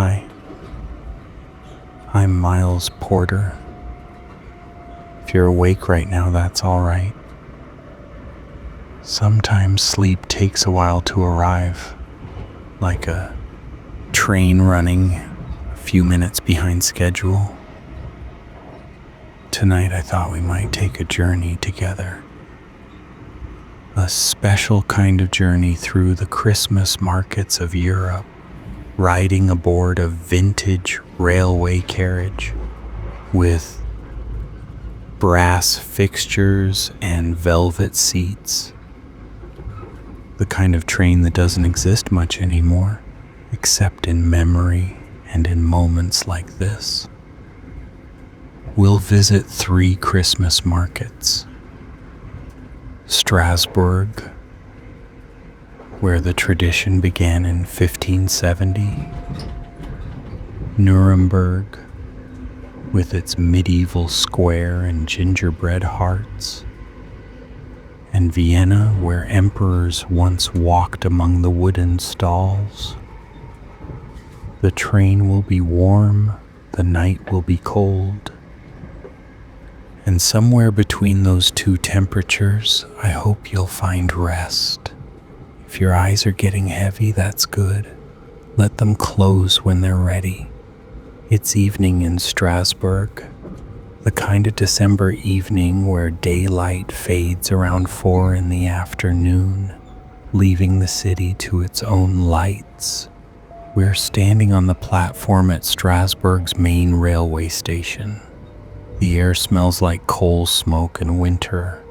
Hi, I'm Miles Porter. If you're awake right now, that's all right. Sometimes sleep takes a while to arrive, like a train running a few minutes behind schedule. Tonight I thought we might take a journey together. A special kind of journey through the Christmas markets of Europe, riding aboard a vintage railway carriage with brass fixtures and velvet seats. The kind of train that doesn't exist much anymore, except in memory and in moments like this. We'll visit 3 Christmas markets. Strasbourg, where the tradition began in 1570. Nuremberg, with its medieval square and gingerbread hearts. And Vienna, where emperors once walked among the wooden stalls. The train will be warm, the night will be cold. And somewhere between those 2 temperatures, I hope you'll find rest. If your eyes are getting heavy, that's good. Let them close when they're ready. It's evening in Strasbourg, the kind of December evening where daylight fades around 4 in the afternoon, leaving the city to its own lights. We're standing on the platform at Strasbourg's main railway station. The air smells like coal smoke in winter.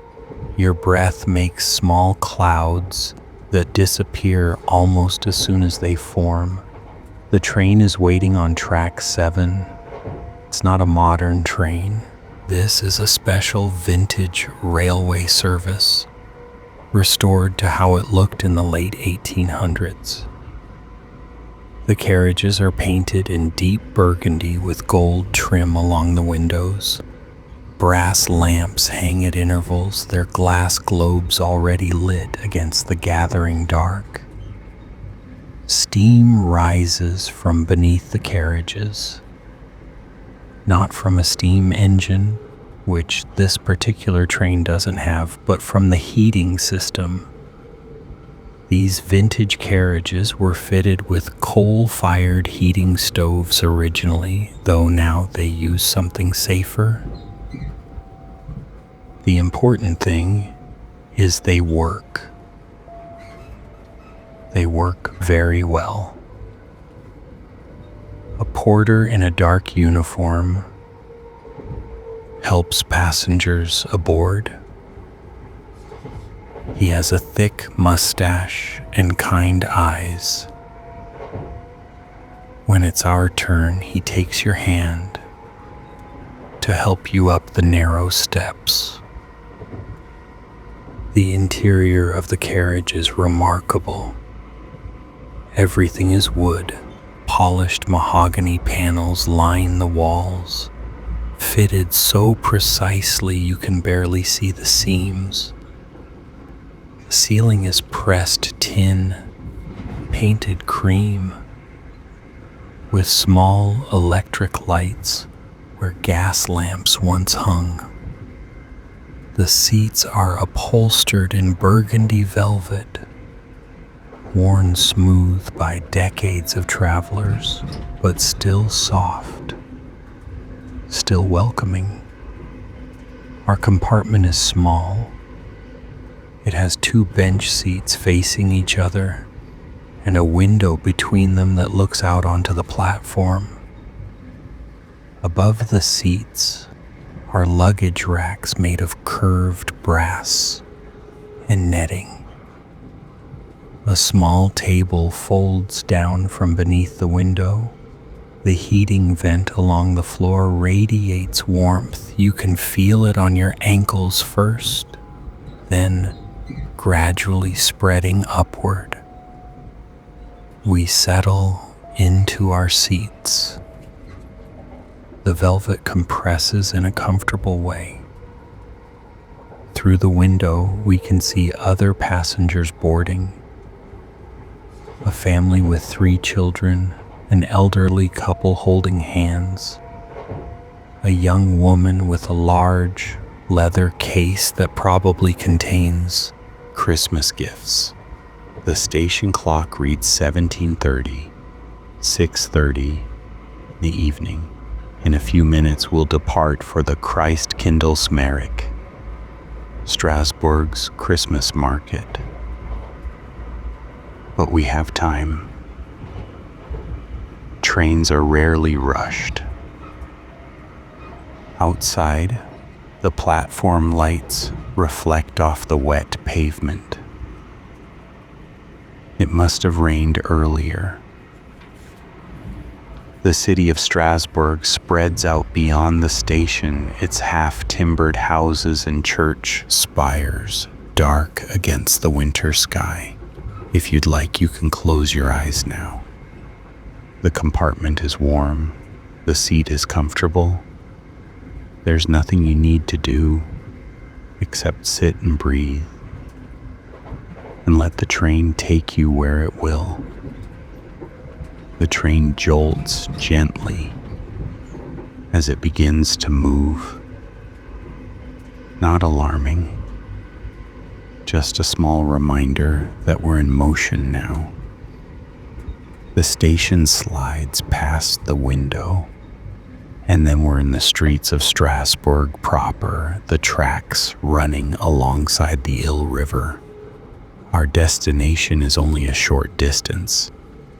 Your breath makes small clouds that disappear almost as soon as they form. The train is waiting on track 7. It's not a modern train. This is a special vintage railway service, restored to how it looked in the late 1800s. The carriages are painted in deep burgundy with gold trim along the windows. Brass lamps hang at intervals, their glass globes already lit against the gathering dark. Steam rises from beneath the carriages, not from a steam engine, which this particular train doesn't have, but from the heating system. These vintage carriages were fitted with coal-fired heating stoves originally, though now they use something safer. The important thing is they work. They work very well. A porter in a dark uniform helps passengers aboard. He has a thick mustache and kind eyes. When it's our turn, he takes your hand to help you up the narrow steps. The interior of the carriage is remarkable. Everything is wood. Polished mahogany panels line the walls, fitted so precisely you can barely see the seams. The ceiling is pressed tin, painted cream, with small electric lights where gas lamps once hung. The seats are upholstered in burgundy velvet, worn smooth by decades of travelers, but still soft, still welcoming. Our compartment is small. It has 2 bench seats facing each other and a window between them that looks out onto the platform. Above the seats are luggage racks made of curved brass and netting. A small table folds down from beneath the window. The heating vent along the floor radiates warmth. You can feel it on your ankles first, then gradually spreading upward. We settle into our seats. The velvet compresses in a comfortable way. Through the window, we can see other passengers boarding. A family with 3 children an elderly couple holding hands, a young woman with a large leather case that probably contains Christmas gifts. The station clock reads 17:30, 6:30 in the evening. In a few minutes we'll depart for the Christkindlesmarkt, Strasbourg's Christmas market. But we have time. Trains are rarely rushed. Outside, the platform lights reflect off the wet pavement. It must have rained earlier. The city of Strasbourg spreads out beyond the station, its half-timbered houses and church spires dark against the winter sky. If you'd like, you can close your eyes now. The compartment is warm, the seat is comfortable. There's nothing you need to do except sit and breathe and let the train take you where it will. The train jolts gently as it begins to move. Not alarming, just a small reminder that we're in motion now. The station slides past the window, and then we're in the streets of Strasbourg proper, the tracks running alongside the Ill River. Our destination is only a short distance.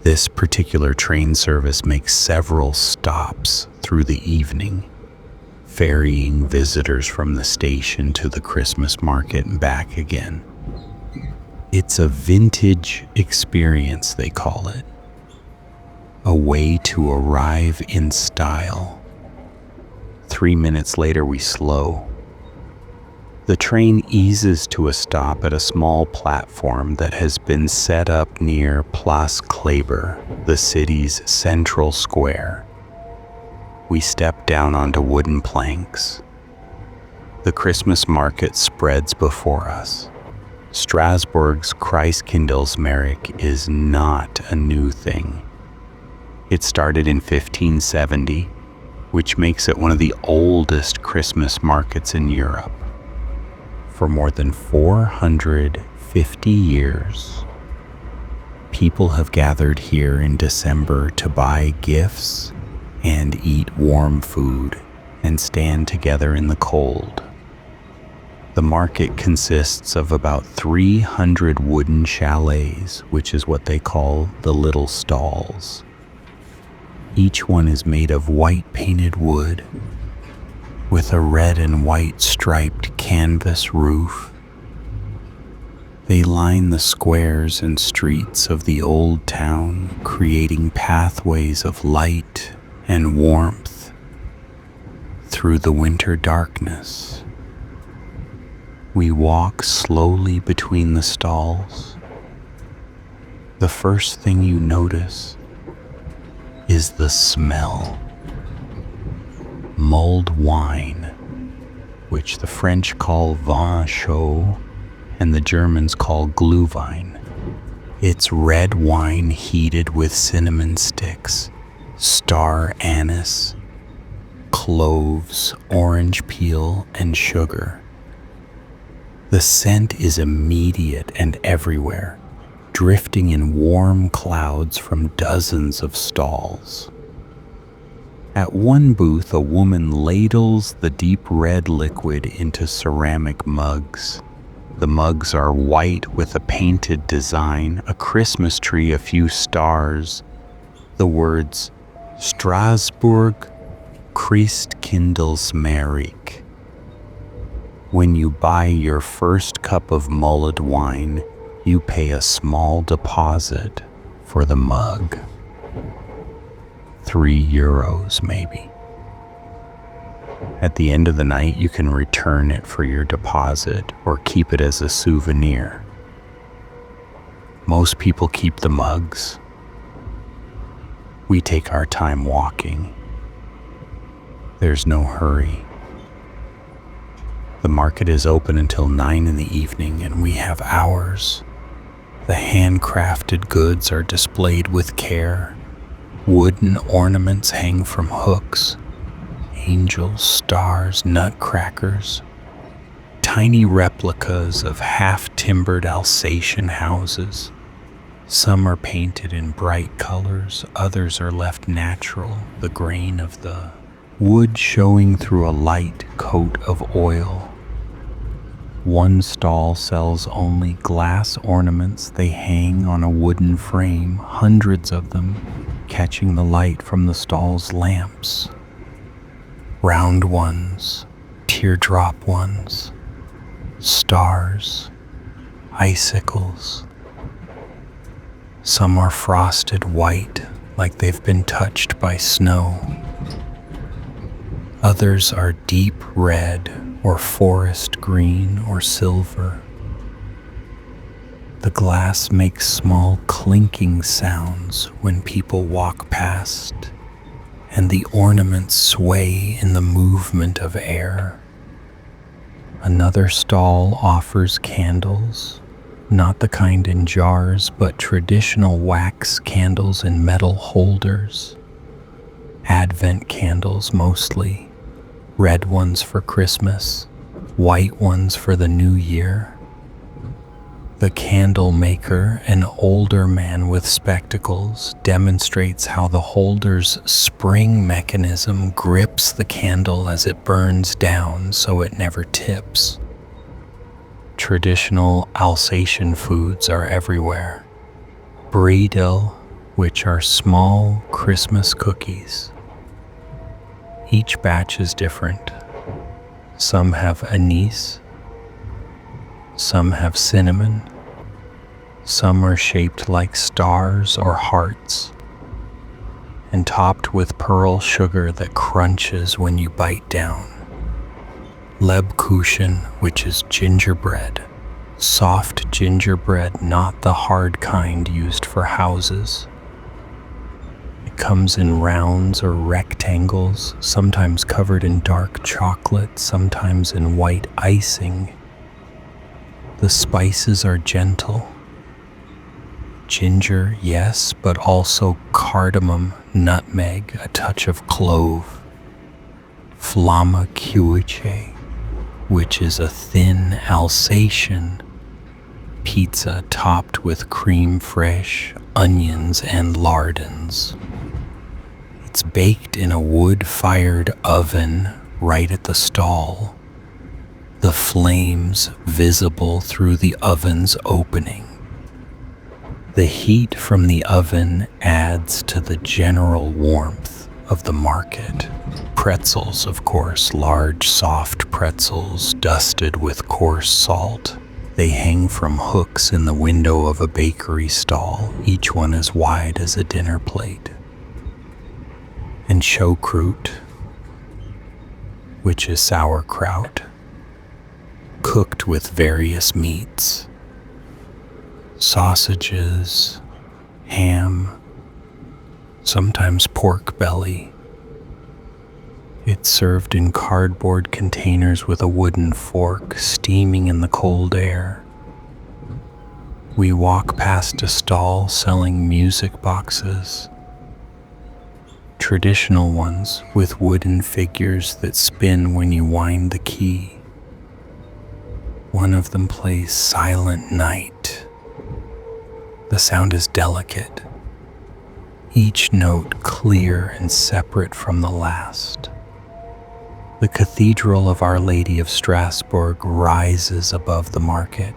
This particular train service makes several stops through the evening, ferrying visitors from the station to the Christmas market and back again. It's a vintage experience, they call it. A way to arrive in style. 3 minutes later, we slow. The train eases to a stop at a small platform that has been set up near Place Kleber, the city's central square. We step down onto wooden planks. The Christmas market spreads before us. Strasbourg's Christkindlesmarkt is not a new thing. It started in 1570, which makes it one of the oldest Christmas markets in Europe. For more than 450 years, people have gathered here in December to buy gifts and eat warm food and stand together in the cold. The market consists of about 300 wooden chalets, which is what they call the little stalls. Each one is made of white painted wood with a red and white striped canvas roof. They line the squares and streets of the old town, creating pathways of light and warmth through the winter darkness. We walk slowly between the stalls. The first thing you notice is the smell. Mulled wine, which the French call vin chaud and the Germans call Glühwein. It's red wine heated with cinnamon sticks, star anise, cloves, orange peel, and sugar. The scent is immediate and everywhere, drifting in warm clouds from dozens of stalls. At one booth, a woman ladles the deep red liquid into ceramic mugs. The mugs are white with a painted design, a Christmas tree, a few stars, the words Strasbourg Christkindelsmärik. When you buy your first cup of mulled wine, you pay a small deposit for the mug. €3 maybe. At the end of the night, you can return it for your deposit or keep it as a souvenir. Most people keep the mugs. We take our time walking. There's no hurry. The market is open until 9 in the evening, and we have hours. The handcrafted goods are displayed with care. Wooden ornaments hang from hooks, angels, stars, nutcrackers, tiny replicas of half-timbered Alsatian houses. Some are painted in bright colors, others are left natural, the grain of the wood showing through a light coat of oil. One stall sells only glass ornaments. They hang on a wooden frame, hundreds of them, catching the light from the stall's lamps. Round ones, teardrop ones, stars, icicles. Some are frosted white, like they've been touched by snow. Others are deep red or forest green or silver. The glass makes small clinking sounds when people walk past, and the ornaments sway in the movement of air. Another stall offers candles, not the kind in jars, but traditional wax candles in metal holders. Advent candles mostly, red ones for Christmas, white ones for the New Year. The candle maker, an older man with spectacles, demonstrates how the holder's spring mechanism grips the candle as it burns down so it never tips. Traditional Alsatian foods are everywhere. Bredel, which are small Christmas cookies. Each batch is different. Some have anise, some have cinnamon, some are shaped like stars or hearts, and topped with pearl sugar that crunches when you bite down. Lebkuchen, which is gingerbread, soft gingerbread, not the hard kind used for houses. It comes in rounds or rectangles, sometimes covered in dark chocolate, sometimes in white icing. The spices are gentle. Ginger, yes, but also cardamom, nutmeg, a touch of clove. Flammekuche, which is a thin Alsatian pizza topped with creme fraiche, onions, and lardons. It's baked in a wood-fired oven right at the stall, the flames visible through the oven's opening. The heat from the oven adds to the general warmth of the market. Pretzels, of course, large, soft pretzels dusted with coarse salt. They hang from hooks in the window of a bakery stall, each one as wide as a dinner plate. And Schokrut, which is sauerkraut, cooked with various meats. Sausages, ham, sometimes pork belly. It's served in cardboard containers with a wooden fork, steaming in the cold air. We walk past a stall selling music boxes, traditional ones with wooden figures that spin when you wind the key. One of them plays Silent Night. The sound is delicate, each note clear and separate from the last. The Cathedral of Our Lady of Strasbourg rises above the market,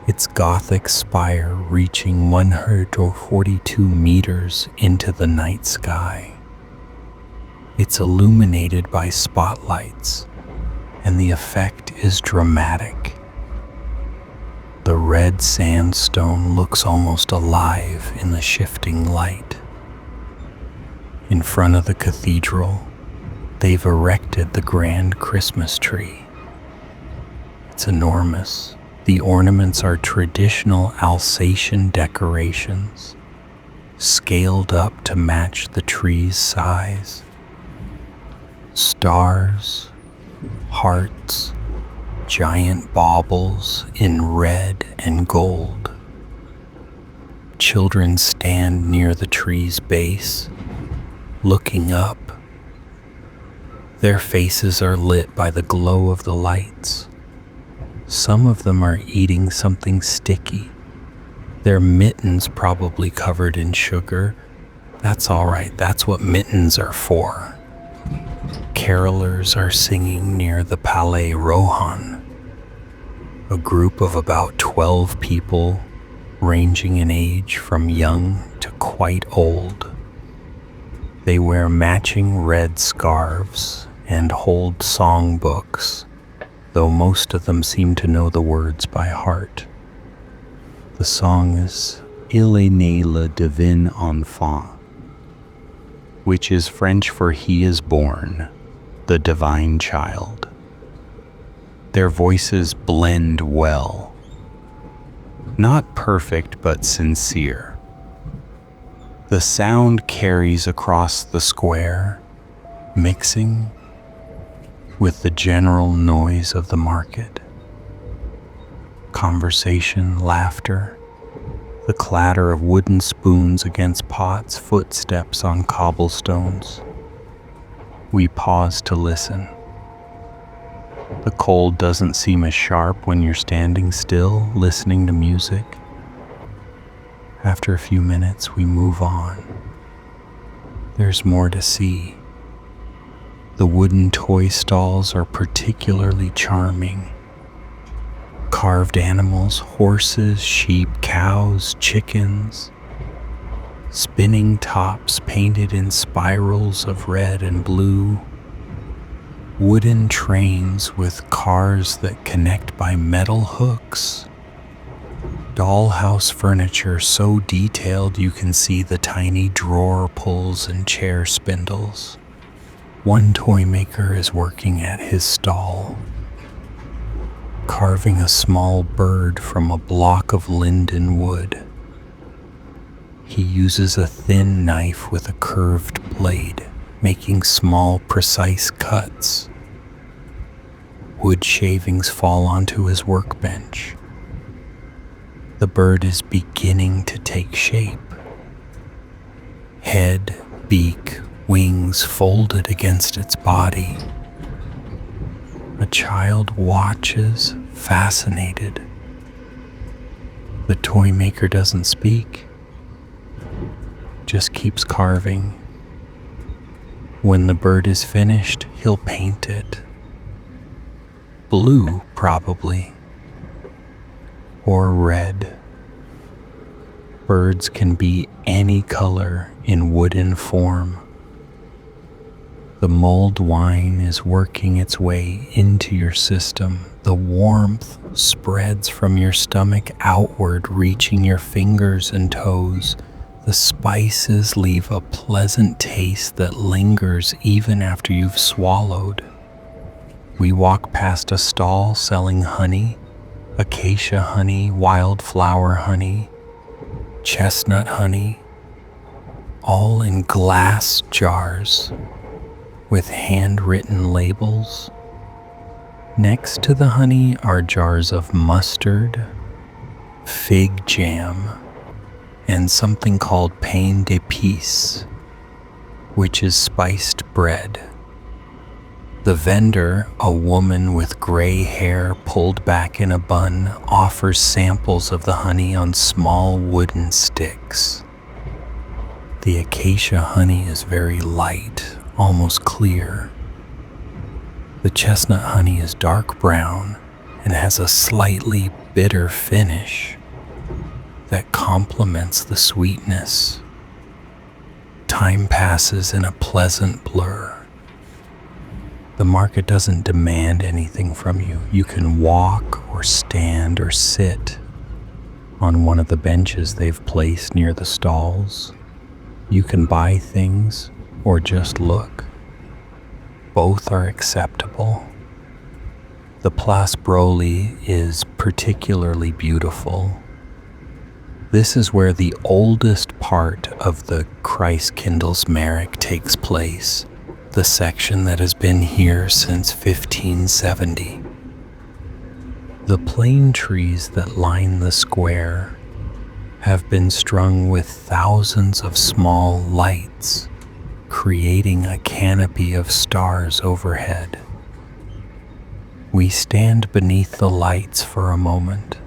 its Gothic spire reaching 142 meters into the night sky. It's illuminated by spotlights, and the effect is dramatic. The red sandstone looks almost alive in the shifting light. In front of the cathedral, they've erected the grand Christmas tree. It's enormous. The ornaments are traditional Alsatian decorations, scaled up to match the tree's size. Stars, hearts, giant baubles in red and gold. Children stand near the tree's base, looking up. Their faces are lit by the glow of the lights. Some of them are eating something sticky. Their mittens probably covered in sugar. That's all right, that's what mittens are for. Carolers are singing near the Palais Rohan. A group of about 12 people, ranging in age from young to quite old. They wear matching red scarves and hold songbooks, though most of them seem to know the words by heart. The song is Il est né le divin enfant, which is French for he is born, the divine child. Their voices blend well. Not perfect, but sincere. The sound carries across the square, mixing with the general noise of the market. Conversation, laughter, the clatter of wooden spoons against pots, footsteps on cobblestones. We pause to listen. The cold doesn't seem as sharp when you're standing still, listening to music. After a few minutes, we move on. There's more to see. The wooden toy stalls are particularly charming. Carved animals, horses, sheep, cows, chickens. Spinning tops painted in spirals of red and blue. Wooden trains with cars that connect by metal hooks. Dollhouse furniture so detailed you can see the tiny drawer pulls and chair spindles. One toy maker is working at his stall, carving a small bird from a block of linden wood. He uses a thin knife with a curved blade, making small, precise cuts. Wood shavings fall onto his workbench. The bird is beginning to take shape. Head, beak, wings folded against its body. A child watches, fascinated. The toy maker doesn't speak, just keeps carving. When the bird is finished, he'll paint it. Blue, probably, or red. Birds can be any color in wooden form. The mulled wine is working its way into your system. The warmth spreads from your stomach outward, reaching your fingers and toes. The spices leave a pleasant taste that lingers even after you've swallowed. We walk past a stall selling honey, acacia honey, wildflower honey, chestnut honey, all in glass jars with handwritten labels. Next to the honey are jars of mustard, fig jam, and something called pain d'épices, which is spiced bread. The vendor, a woman with gray hair pulled back in a bun, offers samples of the honey on small wooden sticks. The acacia honey is very light, almost clear. The chestnut honey is dark brown and has a slightly bitter finish that complements the sweetness. Time passes in a pleasant blur. The market doesn't demand anything from you. You can walk or stand or sit on one of the benches they've placed near the stalls. You can buy things or just look. Both are acceptable. The Place Broglie is particularly beautiful. This is where the oldest part of the Christkindlesmarkt takes place, the section that has been here since 1570. The plane trees that line the square have been strung with thousands of small lights, creating a canopy of stars overhead. We stand beneath the lights for a moment.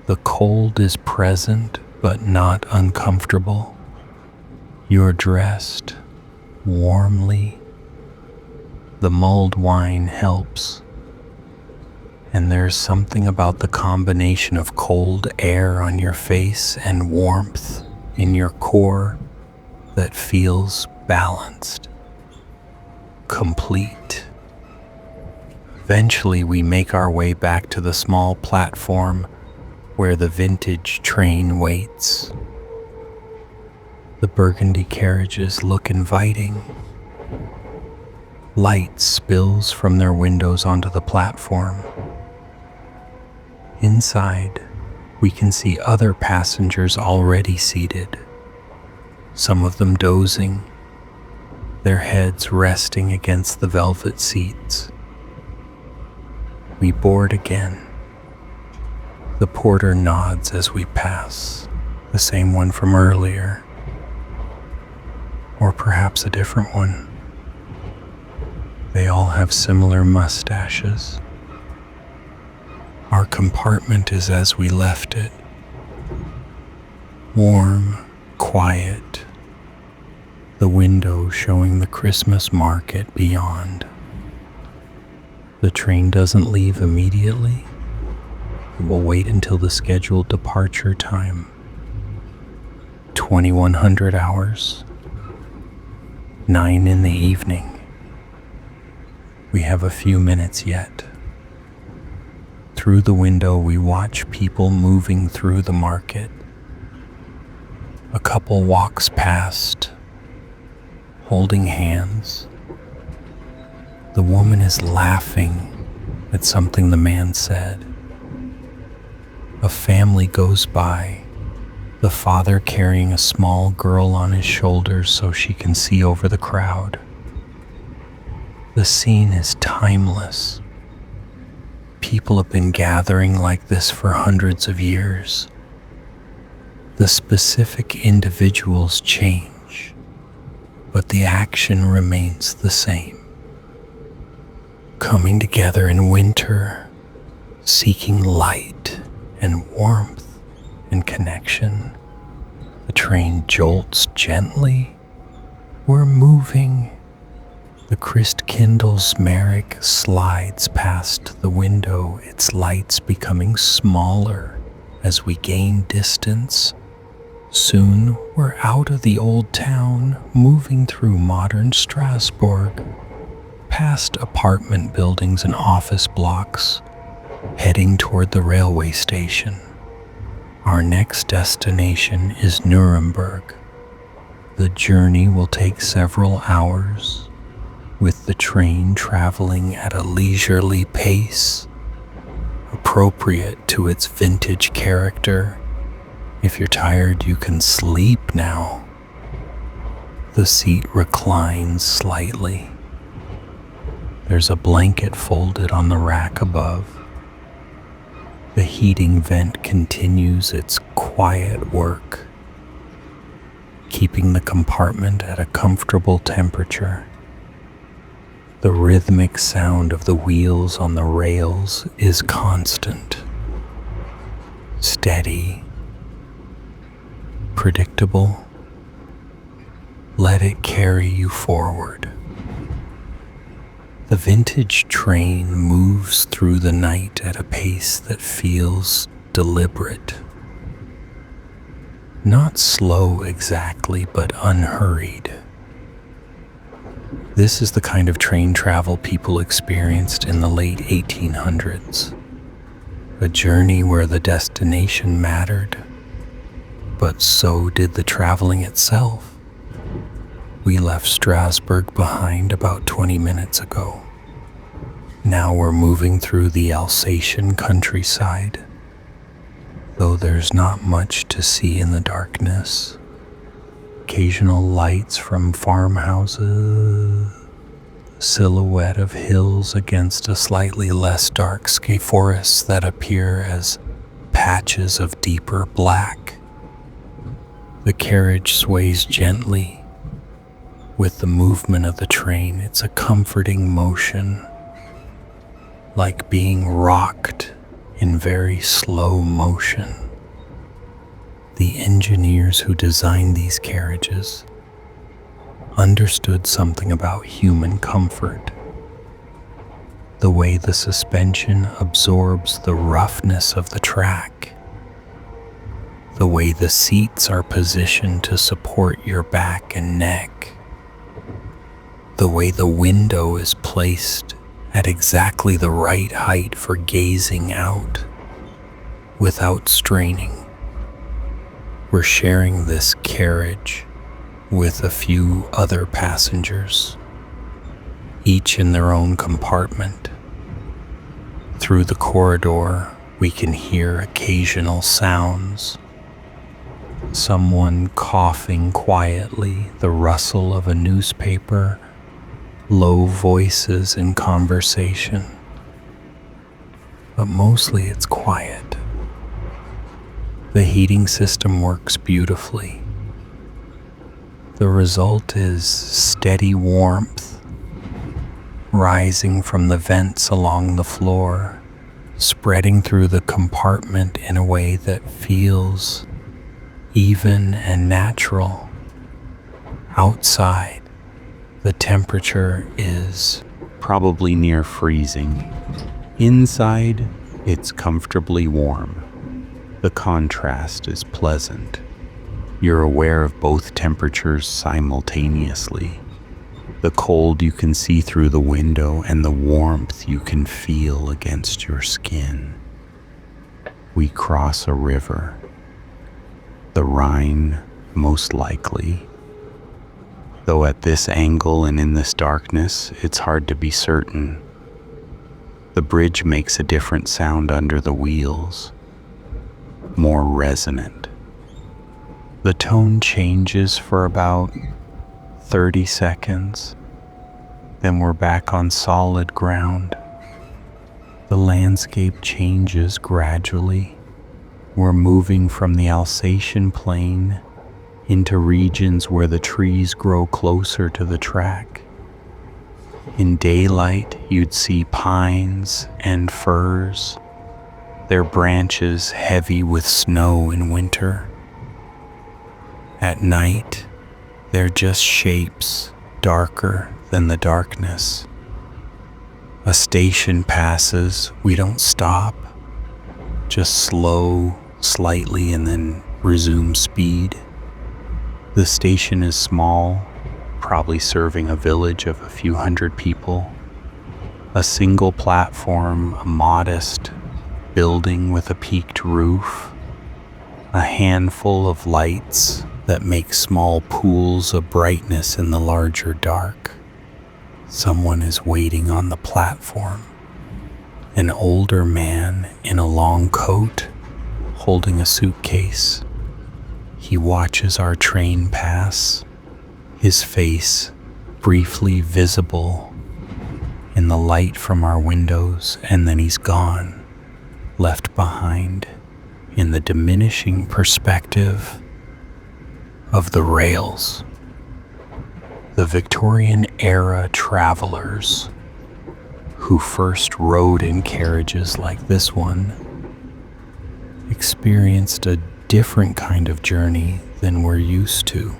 The cold is present but not uncomfortable. You're dressed warmly. The mulled wine helps. And there's something about the combination of cold air on your face and warmth in your core that feels balanced, complete. Eventually, we make our way back to the small platform where the vintage train waits. The burgundy carriages look inviting. Light spills from their windows onto the platform. Inside, we can see other passengers already seated, some of them dozing, their heads resting against the velvet seats. We board again. The porter nods as we pass, the same one from earlier, or perhaps a different one. They all have similar mustaches. Our compartment is as we left it. Warm, quiet, the window showing the Christmas market beyond. The train doesn't leave immediately. It will wait until the scheduled departure time. 2100 hours, 9 in the evening. We have a few minutes yet. Through the window, we watch people moving through the market. A couple walks past, holding hands. The woman is laughing at something the man said. A family goes by, the father carrying a small girl on his shoulders so she can see over the crowd. The scene is timeless. People have been gathering like this for hundreds of years. The specific individuals change, but the action remains the same. Coming together in winter, seeking light and warmth and connection. The train jolts gently. We're moving. The Christkindlesmarkt slides past the window, its lights becoming smaller as we gain distance. Soon we're out of the old town, moving through modern Strasbourg, past apartment buildings and office blocks, heading toward the railway station. Our next destination is Nuremberg. The journey will take several hours, with the train traveling at a leisurely pace, appropriate to its vintage character. If you're tired, you can sleep now. The seat reclines slightly. There's a blanket folded on the rack above. The heating vent continues its quiet work, keeping the compartment at a comfortable temperature. The rhythmic sound of the wheels on the rails is constant, steady, predictable. Let it carry you forward. The vintage train moves through the night at a pace that feels deliberate. Not slow exactly, but unhurried. This is the kind of train travel people experienced in the late 1800s. A journey where the destination mattered, but so did the traveling itself. We left Strasbourg behind about 20 minutes ago. Now we're moving through the Alsatian countryside, though there's not much to see in the darkness. Occasional lights from farmhouses, silhouette of hills against a slightly less dark sky, forests that appear as patches of deeper black. The carriage sways gently with the movement of the train. It's a comforting motion, like being rocked in very slow motion. The engineers who designed these carriages understood something about human comfort. The way the suspension absorbs the roughness of the track, the way the seats are positioned to support your back and neck, the way the window is placed at exactly the right height for gazing out without straining. We're sharing this carriage with a few other passengers, each in their own compartment. Through the corridor, we can hear occasional sounds. Someone coughing quietly, the rustle of a newspaper, low voices in conversation. But mostly it's quiet. The heating system works beautifully. The result is steady warmth rising from the vents along the floor, spreading through the compartment in a way that feels even and natural. Outside, the temperature is probably near freezing. Inside, it's comfortably warm. The contrast is pleasant. You're aware of both temperatures simultaneously. The cold you can see through the window and the warmth you can feel against your skin. We cross a river. The Rhine, most likely. Though at this angle and in this darkness, it's hard to be certain. The bridge makes a different sound under the wheels, more resonant. The tone changes for about 30 seconds, then we're back on solid ground. The landscape changes gradually. We're moving from the Alsatian plain into regions where the trees grow closer to the track. In daylight, you'd see pines and firs, their branches heavy with snow in winter. At night, they're just shapes darker than the darkness. A station passes, we don't stop, just slow slightly and then resume speed. The station is small, probably serving a village of a few hundred people. A single platform, a modest building with a peaked roof, a handful of lights that make small pools of brightness in the larger dark. Someone is waiting on the platform. An older man in a long coat, holding a suitcase. He watches our train pass, his face briefly visible in the light from our windows, and then he's gone, left behind in the diminishing perspective of the rails. The Victorian era travelers who first rode in carriages like this one experienced a different kind of journey than we're used to.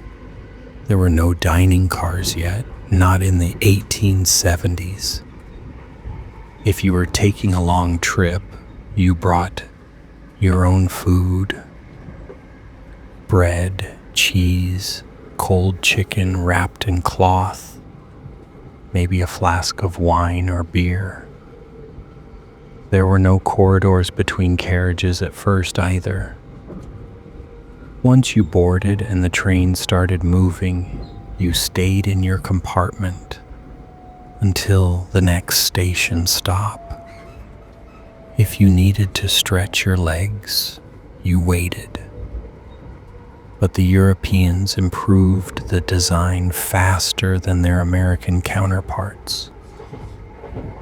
There were no dining cars yet, not in the 1870s. If you were taking a long trip, you brought your own food, bread, cheese, cold chicken wrapped in cloth, maybe a flask of wine or beer. There were no corridors between carriages at first either. Once you boarded and the train started moving, you stayed in your compartment until the next station stop. If you needed to stretch your legs, you waited. But the Europeans improved the design faster than their American counterparts.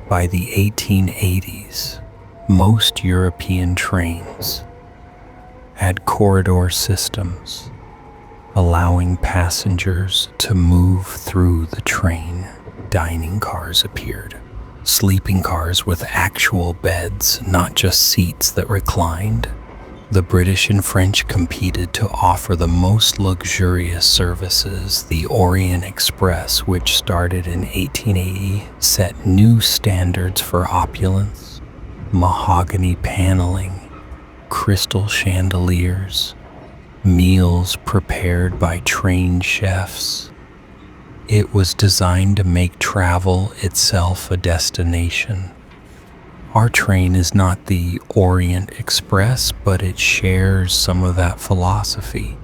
By the 1880s, most European trains had corridor systems. allowing passengers to move through the train. Dining cars appeared, sleeping cars with actual beds, not just seats that reclined. The British and French competed to offer the most luxurious services. The Orient Express, which started in 1880, set new standards for opulence. Mahogany paneling, crystal chandeliers, meals prepared by trained chefs. It was designed to make travel itself a destination. Our train is not the Orient Express, but it shares some of that philosophy.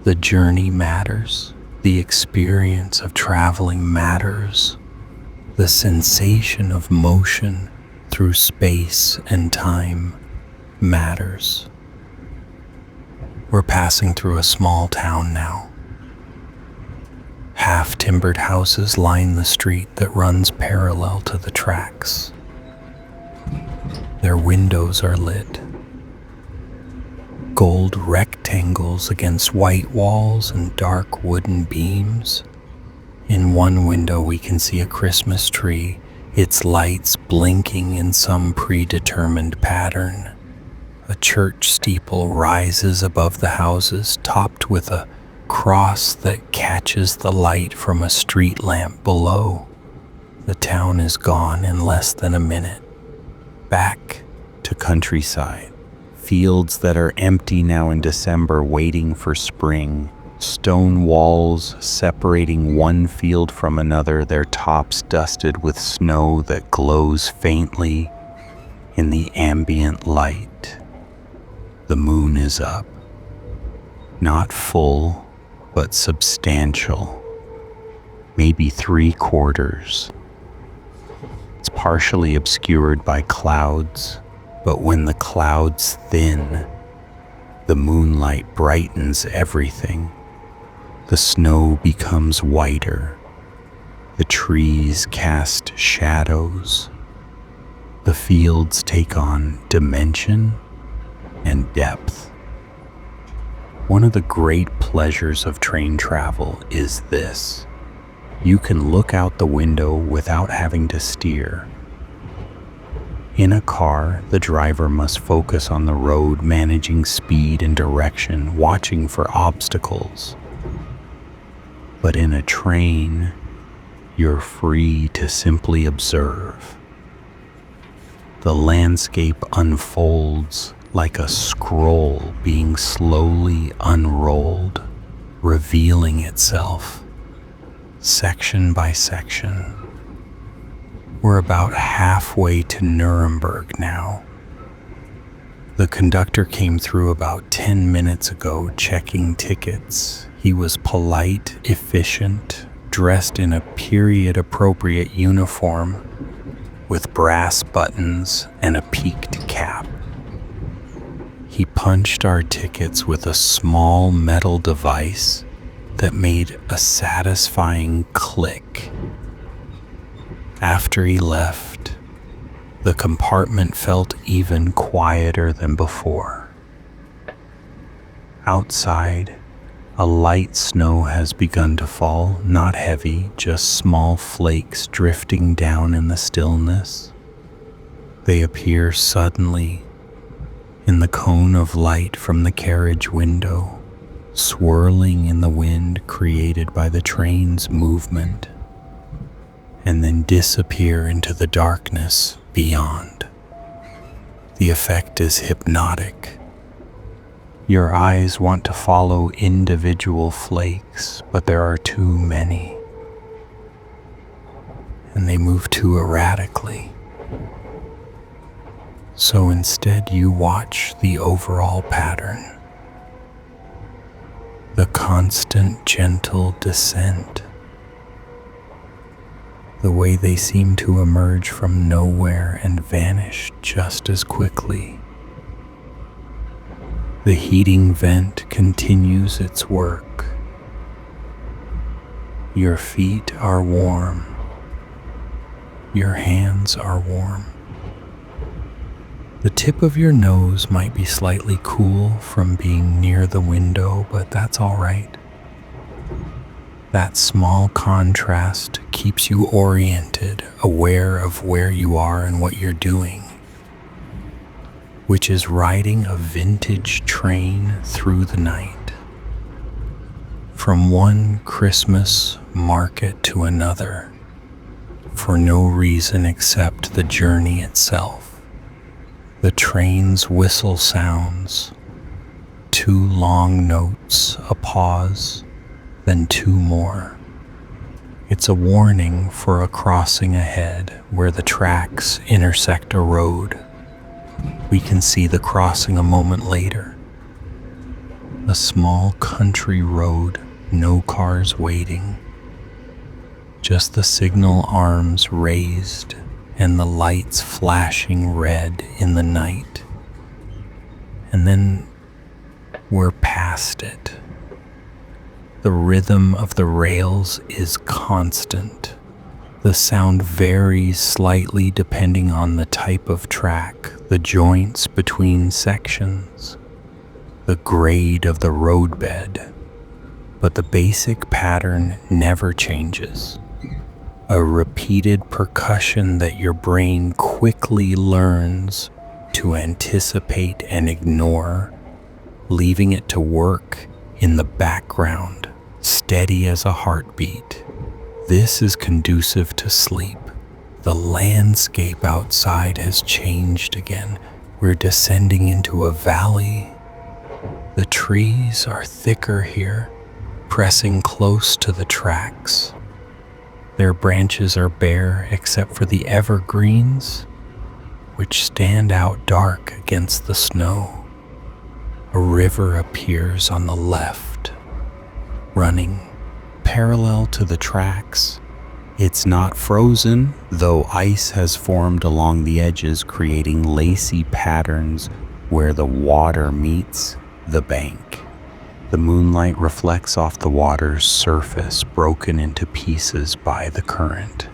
The journey matters. The experience of traveling matters. The sensation of motion through space and time matters. We're passing through a small town now. Half-timbered houses line the street that runs parallel to the tracks. Their windows are lit. Gold rectangles against white walls and dark wooden beams. In one window we can see a Christmas tree, its lights blinking in some predetermined pattern. A church steeple rises above the houses, topped with a cross that catches the light from a street lamp below. The town is gone in less than a minute. Back to countryside. Fields that are empty now in December, waiting for spring. Stone walls separating one field from another, their tops dusted with snow that glows faintly in the ambient light. The moon is up. Not full, but substantial. Maybe 3/4. It's partially obscured by clouds, but when the clouds thin, the moonlight brightens everything. The snow becomes whiter. The trees cast shadows. The fields take on dimension and depth. One of the great pleasures of train travel is this. You can look out the window without having to steer. In a car, the driver must focus on the road, managing speed and direction, watching for obstacles. But in a train, you're free to simply observe. The landscape unfolds like a scroll being slowly unrolled, revealing itself section by section. We're about halfway to Nuremberg now. The conductor came through about 10 minutes ago checking tickets. He was polite, efficient, dressed in a period-appropriate uniform with brass buttons and a peaked cap. He punched our tickets with a small metal device that made a satisfying click. After he left, the compartment felt even quieter than before. Outside, a light snow has begun to fall, not heavy, just small flakes drifting down in the stillness. They appear suddenly in the cone of light from the carriage window, swirling in the wind created by the train's movement, and then disappear into the darkness beyond. The effect is hypnotic. Your eyes want to follow individual flakes, but there are too many, and they move too erratically. So instead you watch the overall pattern, the constant gentle descent, the way they seem to emerge from nowhere and vanish just as quickly. The heating vent continues its work. Your feet are warm. Your hands are warm. The tip of your nose might be slightly cool from being near the window, but that's all right. That small contrast keeps you oriented, aware of where you are and what you're doing, which is riding a vintage train through the night. From one Christmas market to another, for no reason except the journey itself. The train's whistle sounds, 2 long notes, a pause, then 2 more. It's a warning for a crossing ahead where the tracks intersect a road. We can see the crossing a moment later. A small country road, no cars waiting. Just the signal arms raised and the lights flashing red in the night. And then we're past it. The rhythm of the rails is constant. The sound varies slightly depending on the type of track, the joints between sections, the grade of the roadbed, but the basic pattern never changes. A repeated percussion that your brain quickly learns to anticipate and ignore, leaving it to work in the background, steady as a heartbeat. This is conducive to sleep. The landscape outside has changed again. We're descending into a valley. The trees are thicker here, pressing close to the tracks. Their branches are bare except for the evergreens, which stand out dark against the snow. A river appears on the left, running parallel to the tracks. It's not frozen, though ice has formed along the edges, creating lacy patterns where the water meets the bank. The moonlight reflects off the water's surface, broken into pieces by the current.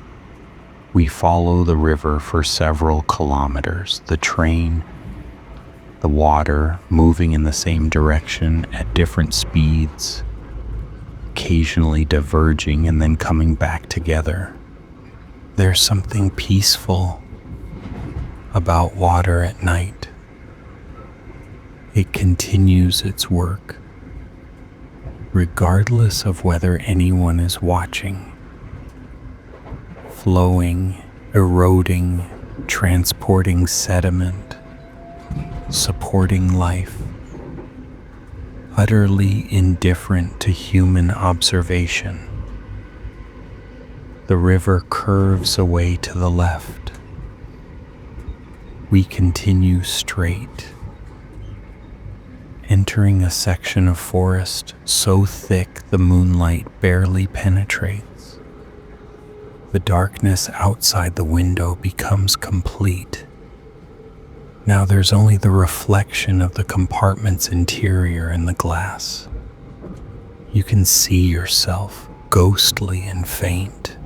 We follow the river for several kilometers, the train, the water moving in the same direction at different speeds, occasionally diverging and then coming back together. There's something peaceful about water at night. It continues its work, regardless of whether anyone is watching. Flowing, eroding, transporting sediment, supporting life, utterly indifferent to human observation. The river curves away to the left. We continue straight, entering a section of forest so thick the moonlight barely penetrates. The darkness outside the window becomes complete. Now there's only the reflection of the compartment's interior in the glass. You can see yourself, ghostly and faint.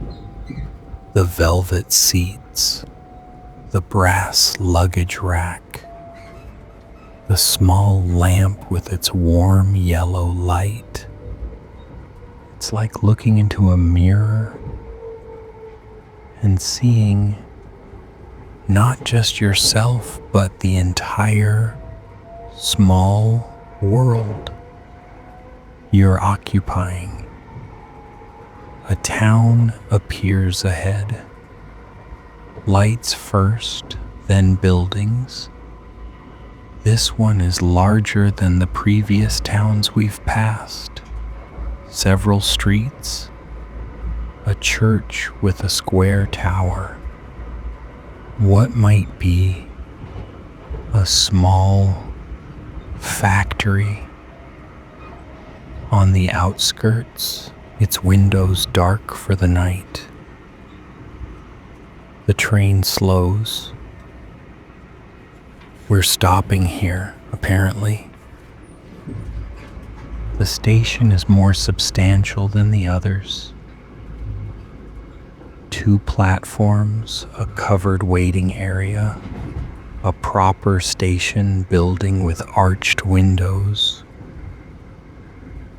The velvet seats, the brass luggage rack, the small lamp with its warm yellow light. It's like looking into a mirror and seeing not just yourself, but the entire small world you're occupying. A town appears ahead. Lights first, then buildings. This one is larger than the previous towns we've passed. Several streets, a church with a square tower. What might be a small factory on the outskirts, its windows dark for the night. The train slows. We're stopping here, apparently. The station is more substantial than the others. 2 platforms, a covered waiting area, a proper station building with arched windows.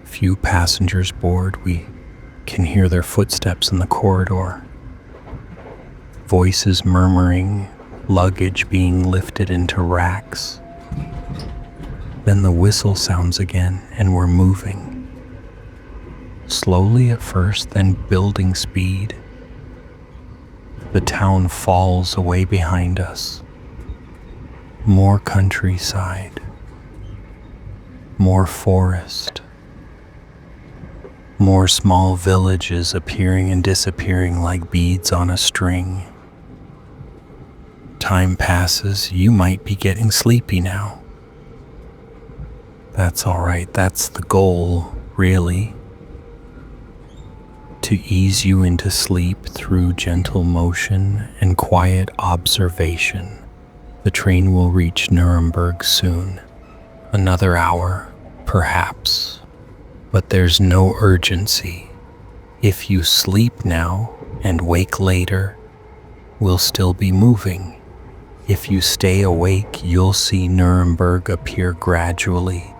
Few passengers board. We can hear their footsteps in the corridor. Voices murmuring, luggage being lifted into racks. Then the whistle sounds again, and we're moving. Slowly at first, then building speed. The town falls away behind us. More countryside. More forest. More small villages appearing and disappearing like beads on a string. Time passes, you might be getting sleepy now. That's all right, that's the goal, really. To ease you into sleep through gentle motion and quiet observation. The train will reach Nuremberg soon. Another hour, perhaps. But there's no urgency. If you sleep now and wake later, we'll still be moving. If you stay awake, you'll see Nuremberg appear gradually,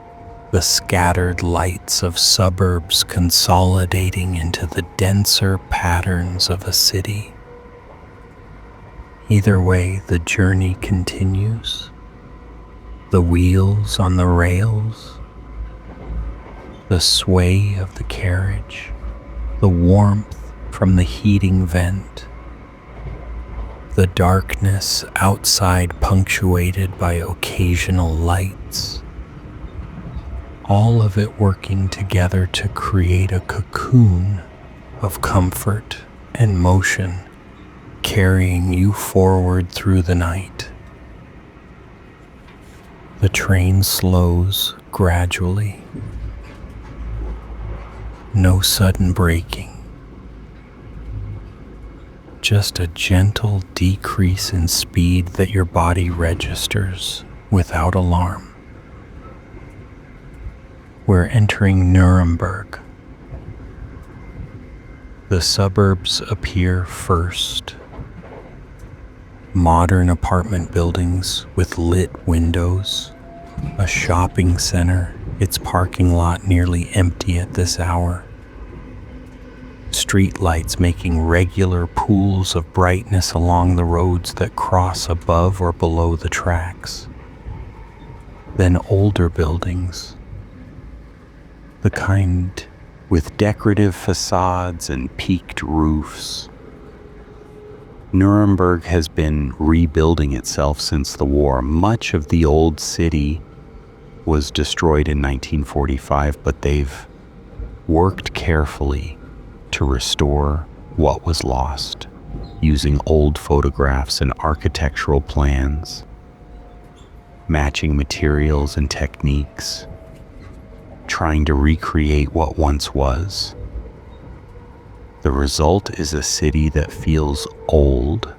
the scattered lights of suburbs consolidating into the denser patterns of a city. Either way, the journey continues. The wheels on the rails, the sway of the carriage, the warmth from the heating vent, the darkness outside punctuated by occasional lights, all of it working together to create a cocoon of comfort and motion, carrying you forward through the night. The train slows gradually. No sudden braking. Just a gentle decrease in speed that your body registers without alarm. We're entering Nuremberg. The suburbs appear first. Modern apartment buildings with lit windows, a shopping center, its parking lot nearly empty at this hour. Street lights making regular pools of brightness along the roads that cross above or below the tracks. Then older buildings, the kind with decorative facades and peaked roofs. Nuremberg has been rebuilding itself since the war. Much of the old city was destroyed in 1945, but they've worked carefully to restore what was lost, using old photographs and architectural plans, matching materials and techniques, trying to recreate what once was. The result is a city that feels old,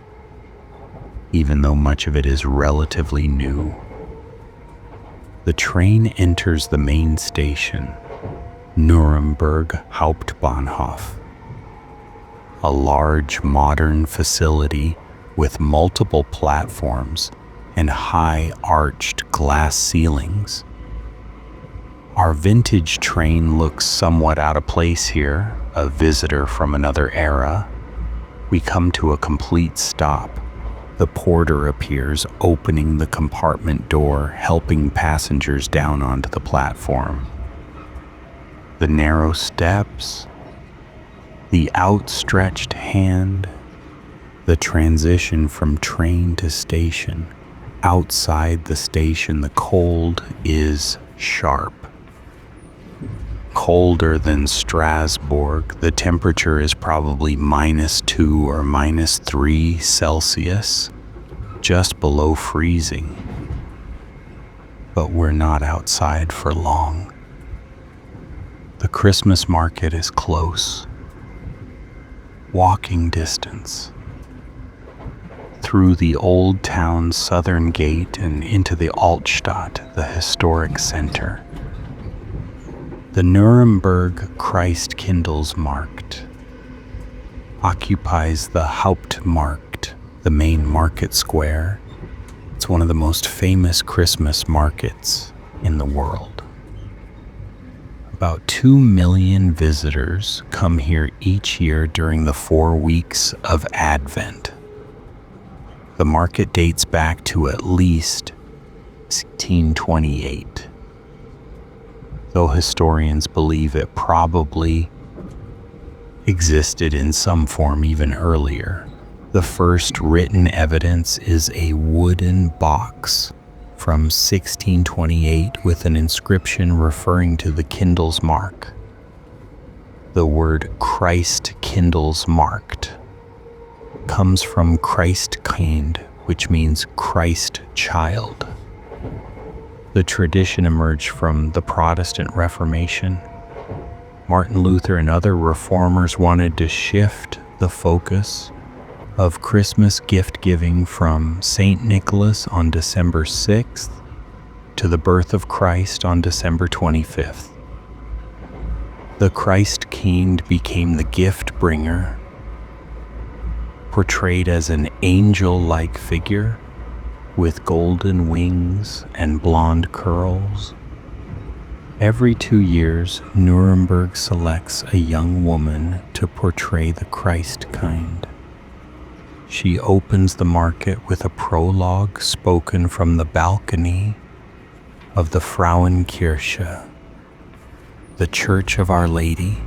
even though much of it is relatively new. The train enters the main station, Nuremberg Hauptbahnhof, a large modern facility with multiple platforms and high arched glass ceilings. Our vintage train looks somewhat out of place here, a visitor from another era. We come to a complete stop. The porter appears, opening the compartment door, helping passengers down onto the platform. The narrow steps, the outstretched hand, the transition from train to station. Outside the station, the cold is sharp. Colder than Strasbourg. The temperature is probably -2 or -3 Celsius, just below freezing. But we're not outside for long. The Christmas market is close. Walking distance. Through the old town's southern gate and into the Altstadt, the historic center. The Nuremberg Christkindlesmarkt occupies the Hauptmarkt, the main market square, It's one of the most famous Christmas markets in the world. About 2 million visitors come here each year during the 4 weeks of Advent. The market dates back to at least 1628, though historians believe it probably existed in some form even earlier. The first written evidence is a wooden box from 1628 with an inscription referring to the Kindlesmarkt. The word Christkindlesmarkt comes from Christkind, which means Christ child. The tradition emerged from the Protestant Reformation. Martin Luther and other reformers wanted to shift the focus of Christmas gift giving from St. Nicholas on December 6th to the birth of Christ on December 25th. The Christkind became the gift bringer, portrayed as an angel-like figure with golden wings and blonde curls. Every 2 years, Nuremberg selects a young woman to portray the Christkind. She opens the market with a prologue spoken from the balcony of the Frauenkirche, the Church of Our Lady,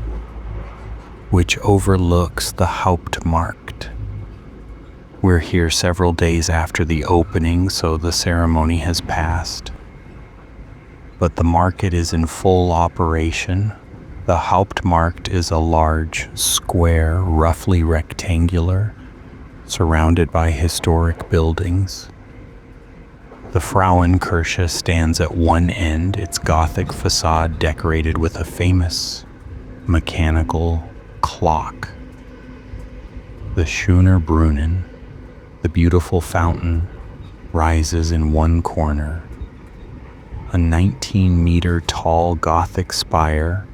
which overlooks the Hauptmarkt. We're here several days after the opening, so the ceremony has passed. But the market is in full operation. The Hauptmarkt is a large square, roughly rectangular, surrounded by historic buildings. The Frauenkirche stands at one end, its Gothic facade decorated with a famous mechanical clock. The Schöner Brunnen, the beautiful fountain, rises in one corner. A 19-meter tall Gothic spire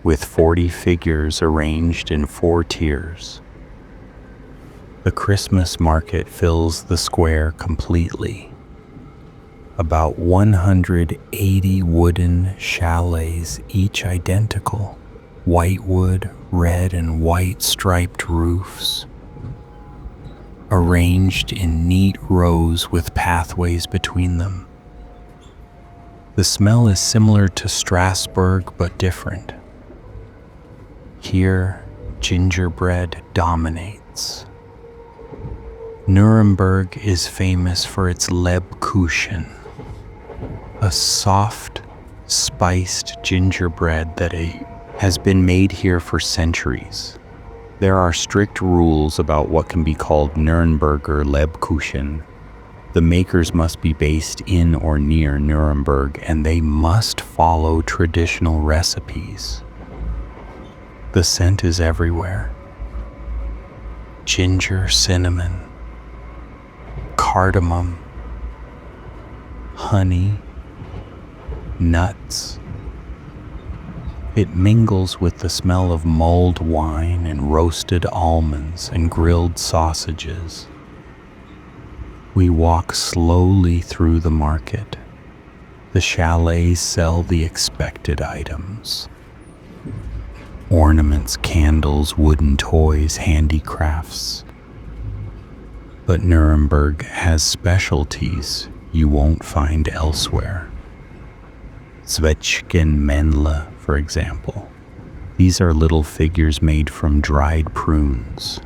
with 40 figures arranged in 4 tiers. The Christmas market fills the square completely. About 180 wooden chalets, each identical, white wood, red and white striped roofs, arranged in neat rows with pathways between them. The smell is similar to Strasbourg but different. Here, gingerbread dominates. Nuremberg is famous for its Lebkuchen, a soft, spiced gingerbread that has been made here for centuries. There are strict rules about what can be called Nürnberger Lebkuchen. The makers must be based in or near Nuremberg, and they must follow traditional recipes. The scent is everywhere. Ginger, cinnamon, cardamom, honey, nuts. It mingles with the smell of mulled wine and roasted almonds and grilled sausages. We walk slowly through the market. The chalets sell the expected items: ornaments, candles, wooden toys, handicrafts. But Nuremberg has specialties you won't find elsewhere. Zwetschgenmännle, for example. These are little figures made from dried prunes.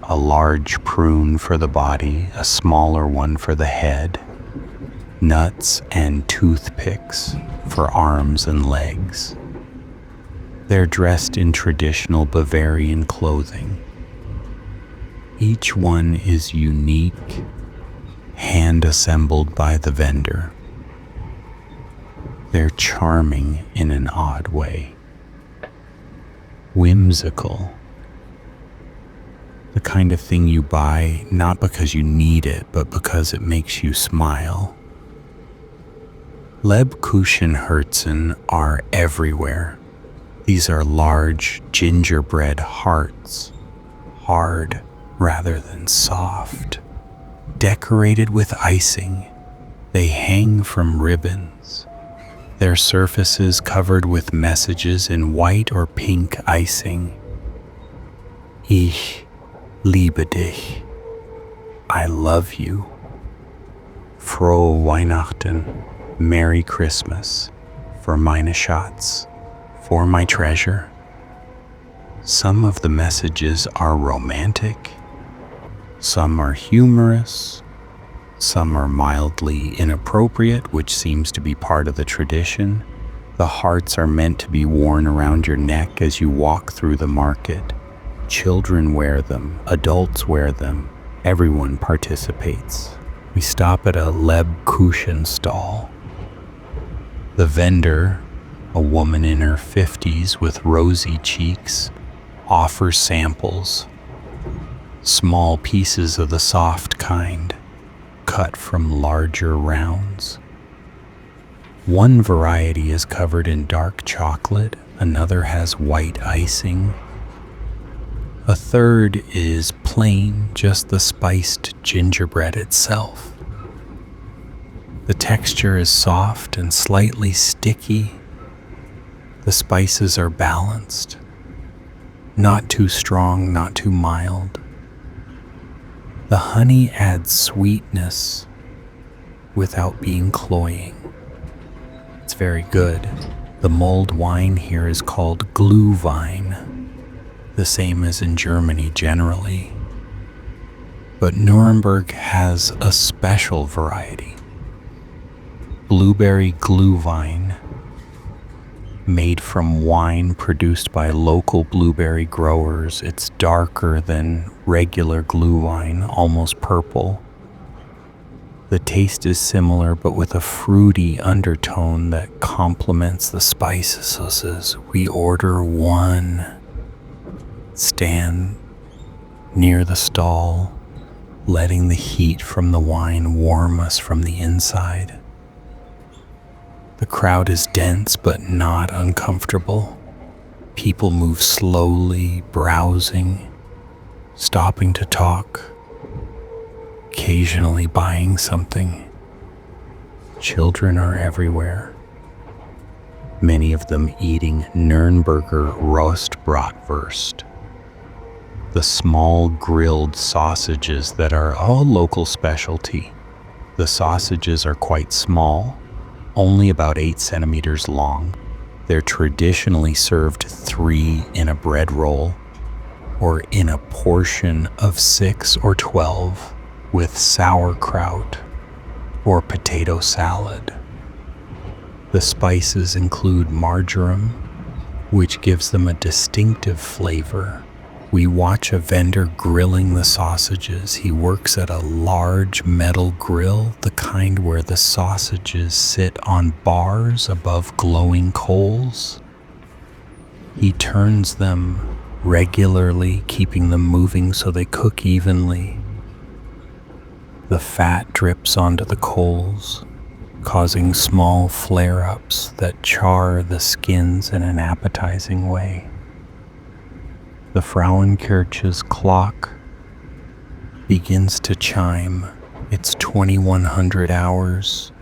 A large prune for the body, a smaller one for the head, nuts and toothpicks for arms and legs. They're dressed in traditional Bavarian clothing. Each one is unique, hand-assembled by the vendor. They're charming in an odd way. Whimsical. The kind of thing you buy not because you need it, but because it makes you smile. Lebkuchenherzen are everywhere. These are large gingerbread hearts, hard rather than soft. decorated with icing. They hang from ribbons, their surfaces covered with messages in white or pink icing. Ich liebe dich. I love you. Frohe Weihnachten. Merry Christmas. For meine Schatz. For my treasure. Some of the messages are romantic. Some are humorous. Some are mildly inappropriate, which seems to be part of the tradition. The hearts are meant to be worn around your neck as you walk through the market. Children wear them, adults wear them, everyone participates. We stop at a Lebkuchen stall. The vendor, a woman in her 50s with rosy cheeks, offers samples, small pieces of the soft kind, cut from larger rounds. One variety is covered in dark chocolate, another has white icing. A third is plain, just the spiced gingerbread itself. The texture is soft and slightly sticky. The spices are balanced, not too strong, not too mild. The honey adds sweetness without being cloying. It's very good. The mulled wine here is called Glühwein, the same as in Germany generally. But Nuremberg has a special variety. Blueberry Glühwein, made from wine produced by local blueberry growers. It's darker than regular Glühwein, almost purple. The taste is similar, but with a fruity undertone that complements the spices. We order one, stand near the stall, letting the heat from the wine warm us from the inside. The crowd is dense but not uncomfortable. People move slowly, browsing, stopping to talk, occasionally buying something. Children are everywhere, many of them eating Nürnberger Rostbratwurst, the small grilled sausages that are a local specialty. The sausages are quite small, only about 8 centimeters long. They're traditionally served 3 in a bread roll or in a portion of 6 or 12 with sauerkraut or potato salad. The spices include marjoram, which gives them a distinctive flavor. We watch a vendor grilling the sausages. He works at a large metal grill, the kind where the sausages sit on bars above glowing coals. He turns them regularly, keeping them moving so they cook evenly. The fat drips onto the coals, causing small flare-ups that char the skins in an appetizing way. The Frauenkirche's clock begins to chime. It's 2100 hours.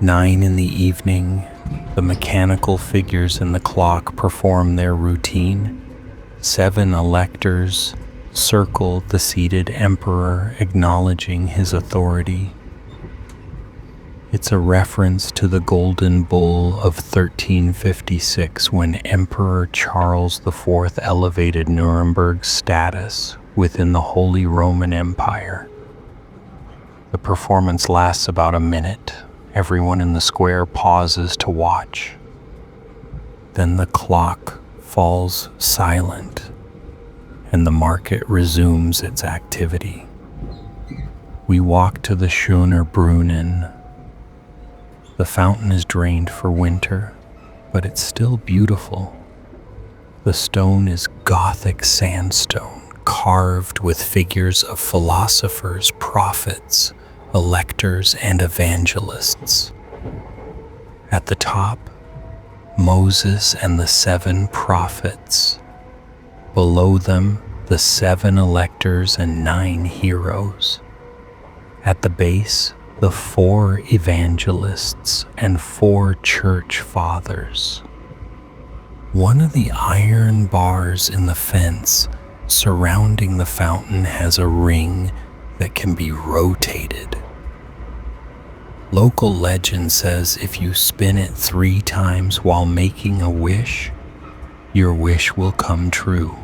9 in the evening, the mechanical figures in the clock perform their routine. 7 electors circle the seated emperor, acknowledging his authority. It's a reference to the Golden Bull of 1356 when Emperor Charles IV elevated Nuremberg's status within the Holy Roman Empire. The performance lasts about a minute. Everyone in the square pauses to watch. Then the clock falls silent and the market resumes its activity. We walk to the Schöner Brunnen. The fountain is drained for winter, but it's still beautiful. The stone is Gothic sandstone, carved with figures of philosophers, prophets, electors, and evangelists. At the top, Moses and the 7 prophets. Below them, the 7 electors and 9 heroes. At the base, the 4 evangelists and 4 church fathers. One of the iron bars in the fence surrounding the fountain has a ring that can be rotated. Local legend says if you spin it 3 times while making a wish, your wish will come true.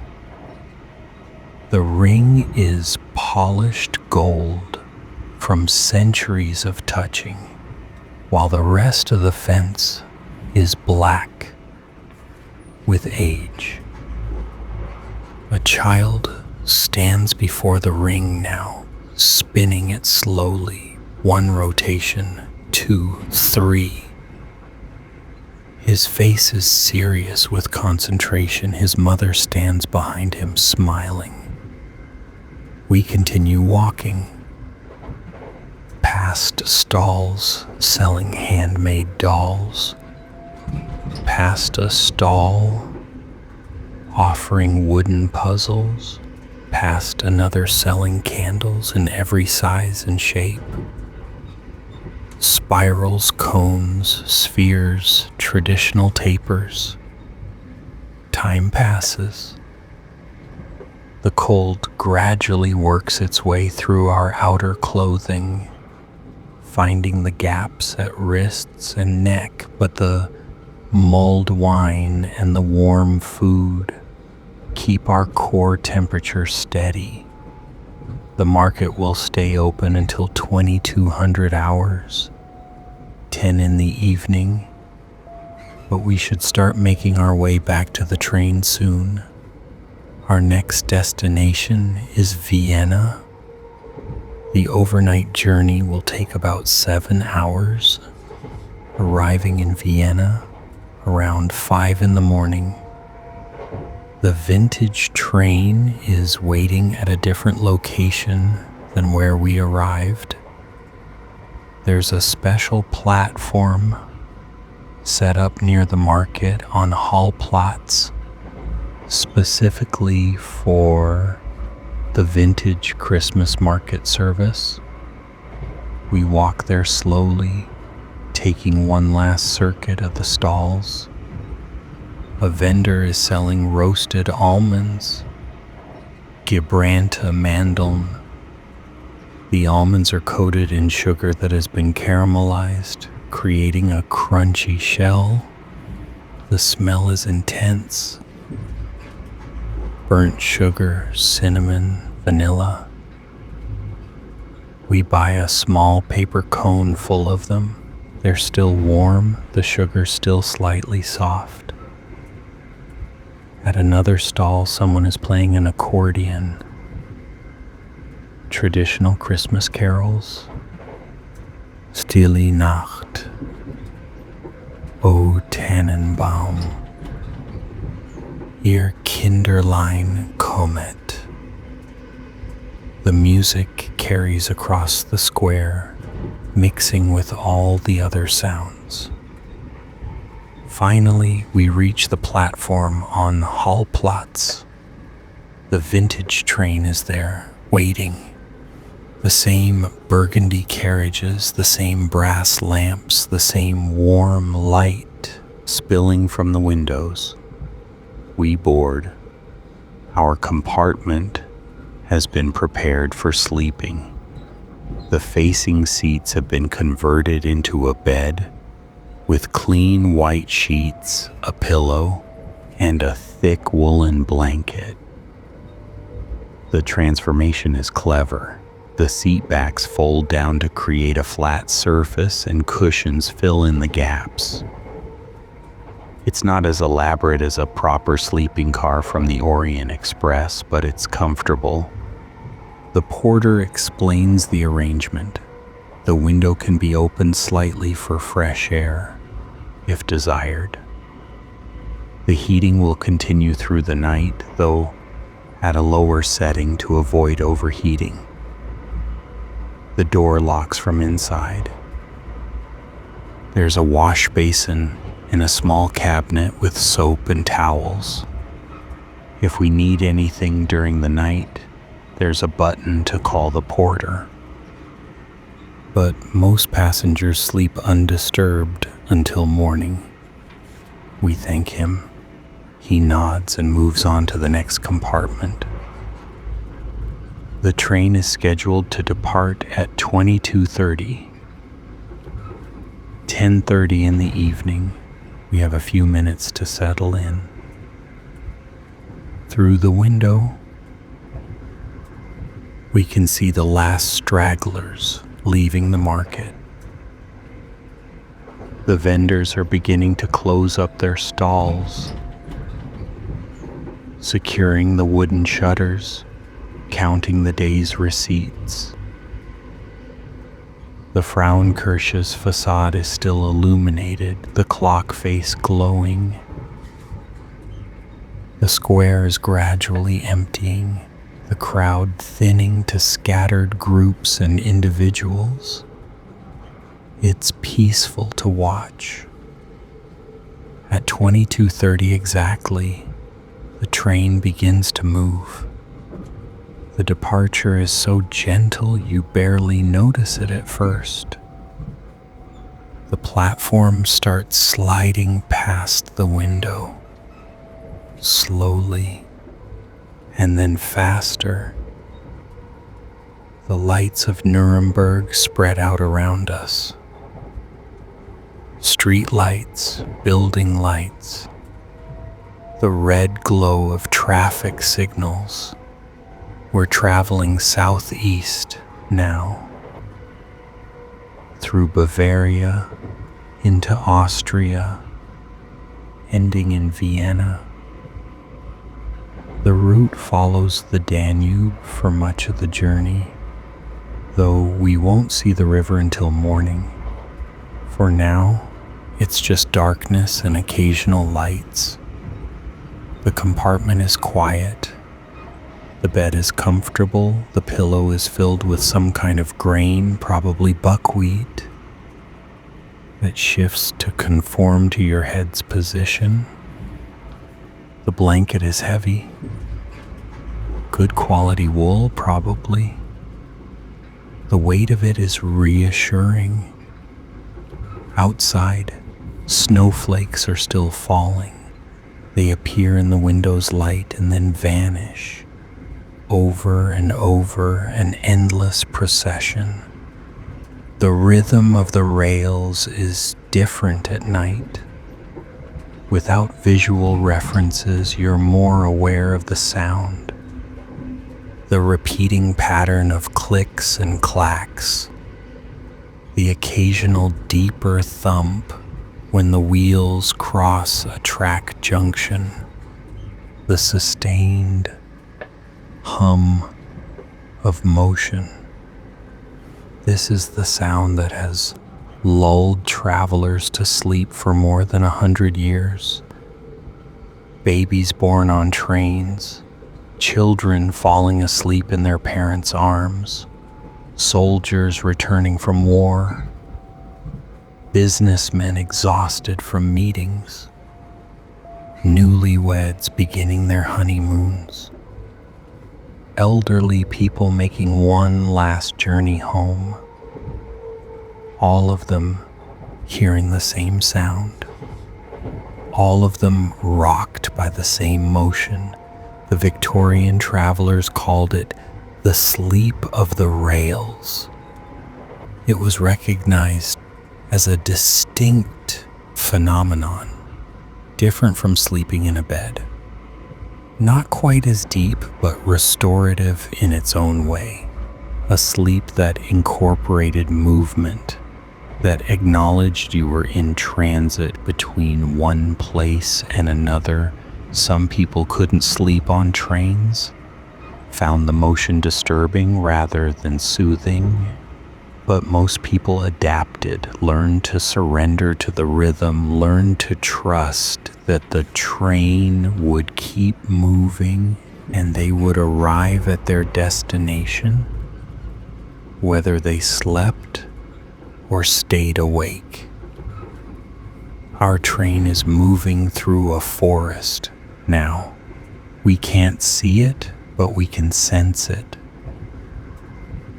The ring is polished gold from centuries of touching, while the rest of the fence is black with age. A child stands before the ring now, spinning it slowly, 1 rotation, 2, 3. His face is serious with concentration. His mother stands behind him, smiling. We continue walking past stalls selling handmade dolls, past a stall offering wooden puzzles, past another selling candles in every size and shape. Spirals, cones, spheres, traditional tapers. Time passes. The cold gradually works its way through our outer clothing, finding the gaps at wrists and neck, but the mulled wine and the warm food keep our core temperature steady. The market will stay open until 2200 hours, 10 in the evening, but we should start making our way back to the train soon. Our next destination is Vienna. The overnight journey will take about 7 hours, arriving in Vienna around 5 in the morning. The vintage train is waiting at a different location than where we arrived. There's a special platform set up near the market on Hallplatz, specifically for the vintage Christmas market service. We walk there slowly, taking one last circuit of the stalls. A vendor is selling roasted almonds, gebrannte Mandeln. The almonds are coated in sugar that has been caramelized, creating a crunchy shell. The smell is intense. Burnt sugar, cinnamon, vanilla. We buy a small paper cone full of them. They're still warm, the sugar still slightly soft. At another stall, someone is playing an accordion. Traditional Christmas carols. Stille Nacht, O Tannenbaum, Ihr Kinderlein kommet. The music carries across the square, mixing with all the other sounds. Finally, we reach the platform on Hallplatz. The vintage train is there, waiting. The same burgundy carriages, the same brass lamps, the same warm light spilling from the windows. We board. Our compartment has been prepared for sleeping. The facing seats have been converted into a bed with clean white sheets, a pillow, and a thick woolen blanket. The transformation is clever. The seat backs fold down to create a flat surface and cushions fill in the gaps. It's not as elaborate as a proper sleeping car from the Orient Express, but it's comfortable. The porter explains the arrangement. The window can be opened slightly for fresh air, if desired. The heating will continue through the night, though at a lower setting to avoid overheating. The door locks from inside. There's a wash basin and a small cabinet with soap and towels. If we need anything during the night, there's a button to call the porter. but most passengers sleep undisturbed until morning. We thank him. He nods and moves on to the next compartment. The train is scheduled to depart at 22:30. 10:30 in the evening, we have a few minutes to settle in. Through the window, we can see the last stragglers leaving the market. The vendors are beginning to close up their stalls, securing the wooden shutters, counting the day's receipts. The Frauenkirche's facade is still illuminated, the clock face glowing. The square is gradually emptying, the crowd thinning to scattered groups and individuals. It's peaceful to watch. At 22:30 exactly, the train begins to move. The departure is so gentle you barely notice it at first. The platform starts sliding past the window, slowly, and then faster. The lights of Nuremberg spread out around us. Street lights, building lights, the red glow of traffic signals. We're traveling southeast now, through Bavaria, into Austria, ending in Vienna. The route follows the Danube for much of the journey, though we won't see the river until morning. For now, it's just darkness and occasional lights. The compartment is quiet. The bed is comfortable. The pillow is filled with some kind of grain, probably buckwheat, that shifts to conform to your head's position. The blanket is heavy. Good quality wool, probably. The weight of it is reassuring. Outside, snowflakes are still falling. They appear in the window's light and then vanish. Over and over, an endless procession. The rhythm of the rails is different at night. Without visual references, you're more aware of the sound. The repeating pattern of clicks and clacks. The occasional deeper thump when the wheels cross a track junction. The sustained hum of motion. This is the sound that has lulled travelers to sleep for more than 100 years. Babies born on trains, children falling asleep in their parents' arms, soldiers returning from war, businessmen exhausted from meetings, newlyweds beginning their honeymoons, elderly people making one last journey home, all of them hearing the same sound, all of them rocked by the same motion. The Victorian travelers called it the sleep of the rails. It was recognized as a distinct phenomenon, different from sleeping in a bed. Not quite as deep, but restorative in its own way. A sleep that incorporated movement, that acknowledged you were in transit between one place and another. Some people couldn't sleep on trains, found the motion disturbing rather than soothing. But most people adapted, learned to surrender to the rhythm, learned to trust that the train would keep moving and they would arrive at their destination, whether they slept or stayed awake. Our train is moving through a forest now. We can't see it, but we can sense it.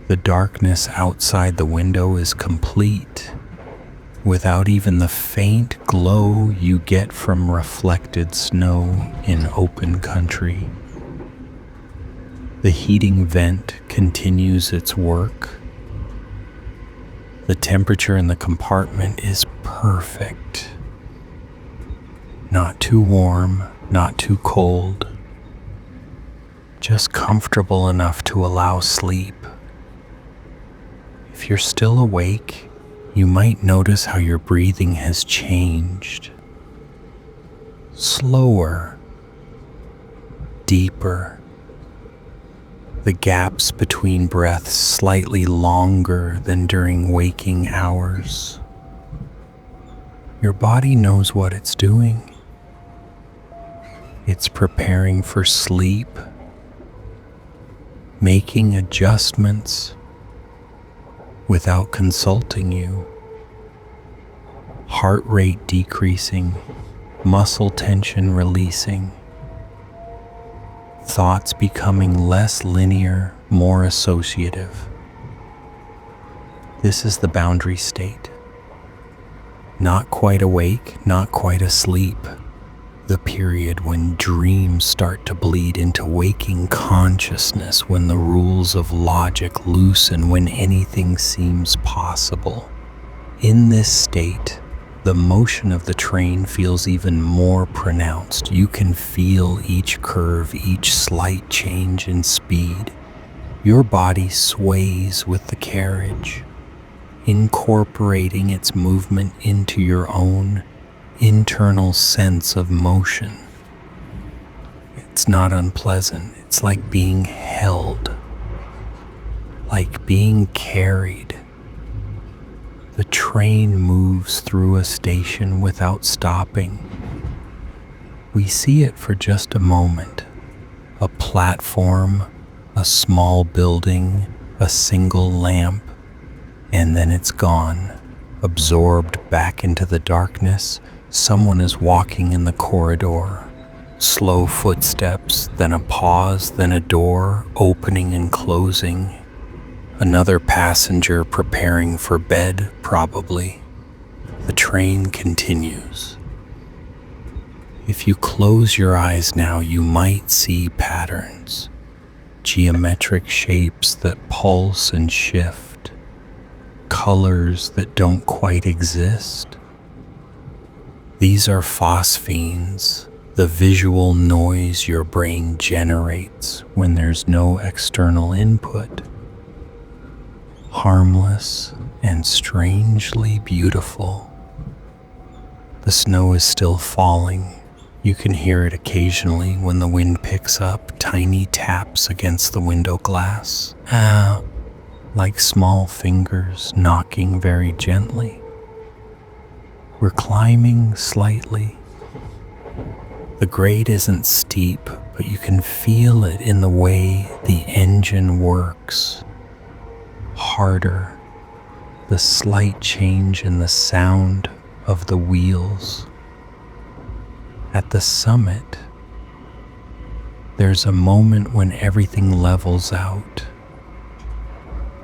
The darkness outside the window is complete, without even the faint glow you get from reflected snow in open country. The heating vent continues its work. The temperature in the compartment is perfect. Not too warm, not too cold. Just comfortable enough to allow sleep. If you're still awake, you might notice how your breathing has changed. Slower, deeper. The gaps between breaths slightly longer than during waking hours. Your body knows what it's doing. It's preparing for sleep, making adjustments without consulting you. Heart rate decreasing, muscle tension releasing, thoughts becoming less linear, more associative. This is the boundary state. Not quite awake, not quite asleep. The period when dreams start to bleed into waking consciousness, when the rules of logic loosen, when anything seems possible. In this state, the motion of the train feels even more pronounced. You can feel each curve, each slight change in speed. Your body sways with the carriage, incorporating its movement into your own internal sense of motion. It's not unpleasant. It's like being held, like being carried. The train moves through a station without stopping. We see it for just a moment. A platform, a small building, a single lamp, and then it's gone, absorbed back into the darkness. Someone is walking in the corridor. Slow footsteps, then a pause, then a door opening and closing. Another passenger preparing for bed, probably. The train continues. If you close your eyes now, you might see patterns, geometric shapes that pulse and shift, colors that don't quite exist. These are phosphenes, the visual noise your brain generates when there's no external input. Harmless and strangely beautiful. The snow is still falling. You can hear it occasionally when the wind picks up, tiny taps against the window glass. Like small fingers knocking very gently. We're climbing slightly. The grade isn't steep, but you can feel it in the way the engine works. Harder, the slight change in the sound of the wheels. At the summit, there's a moment when everything levels out.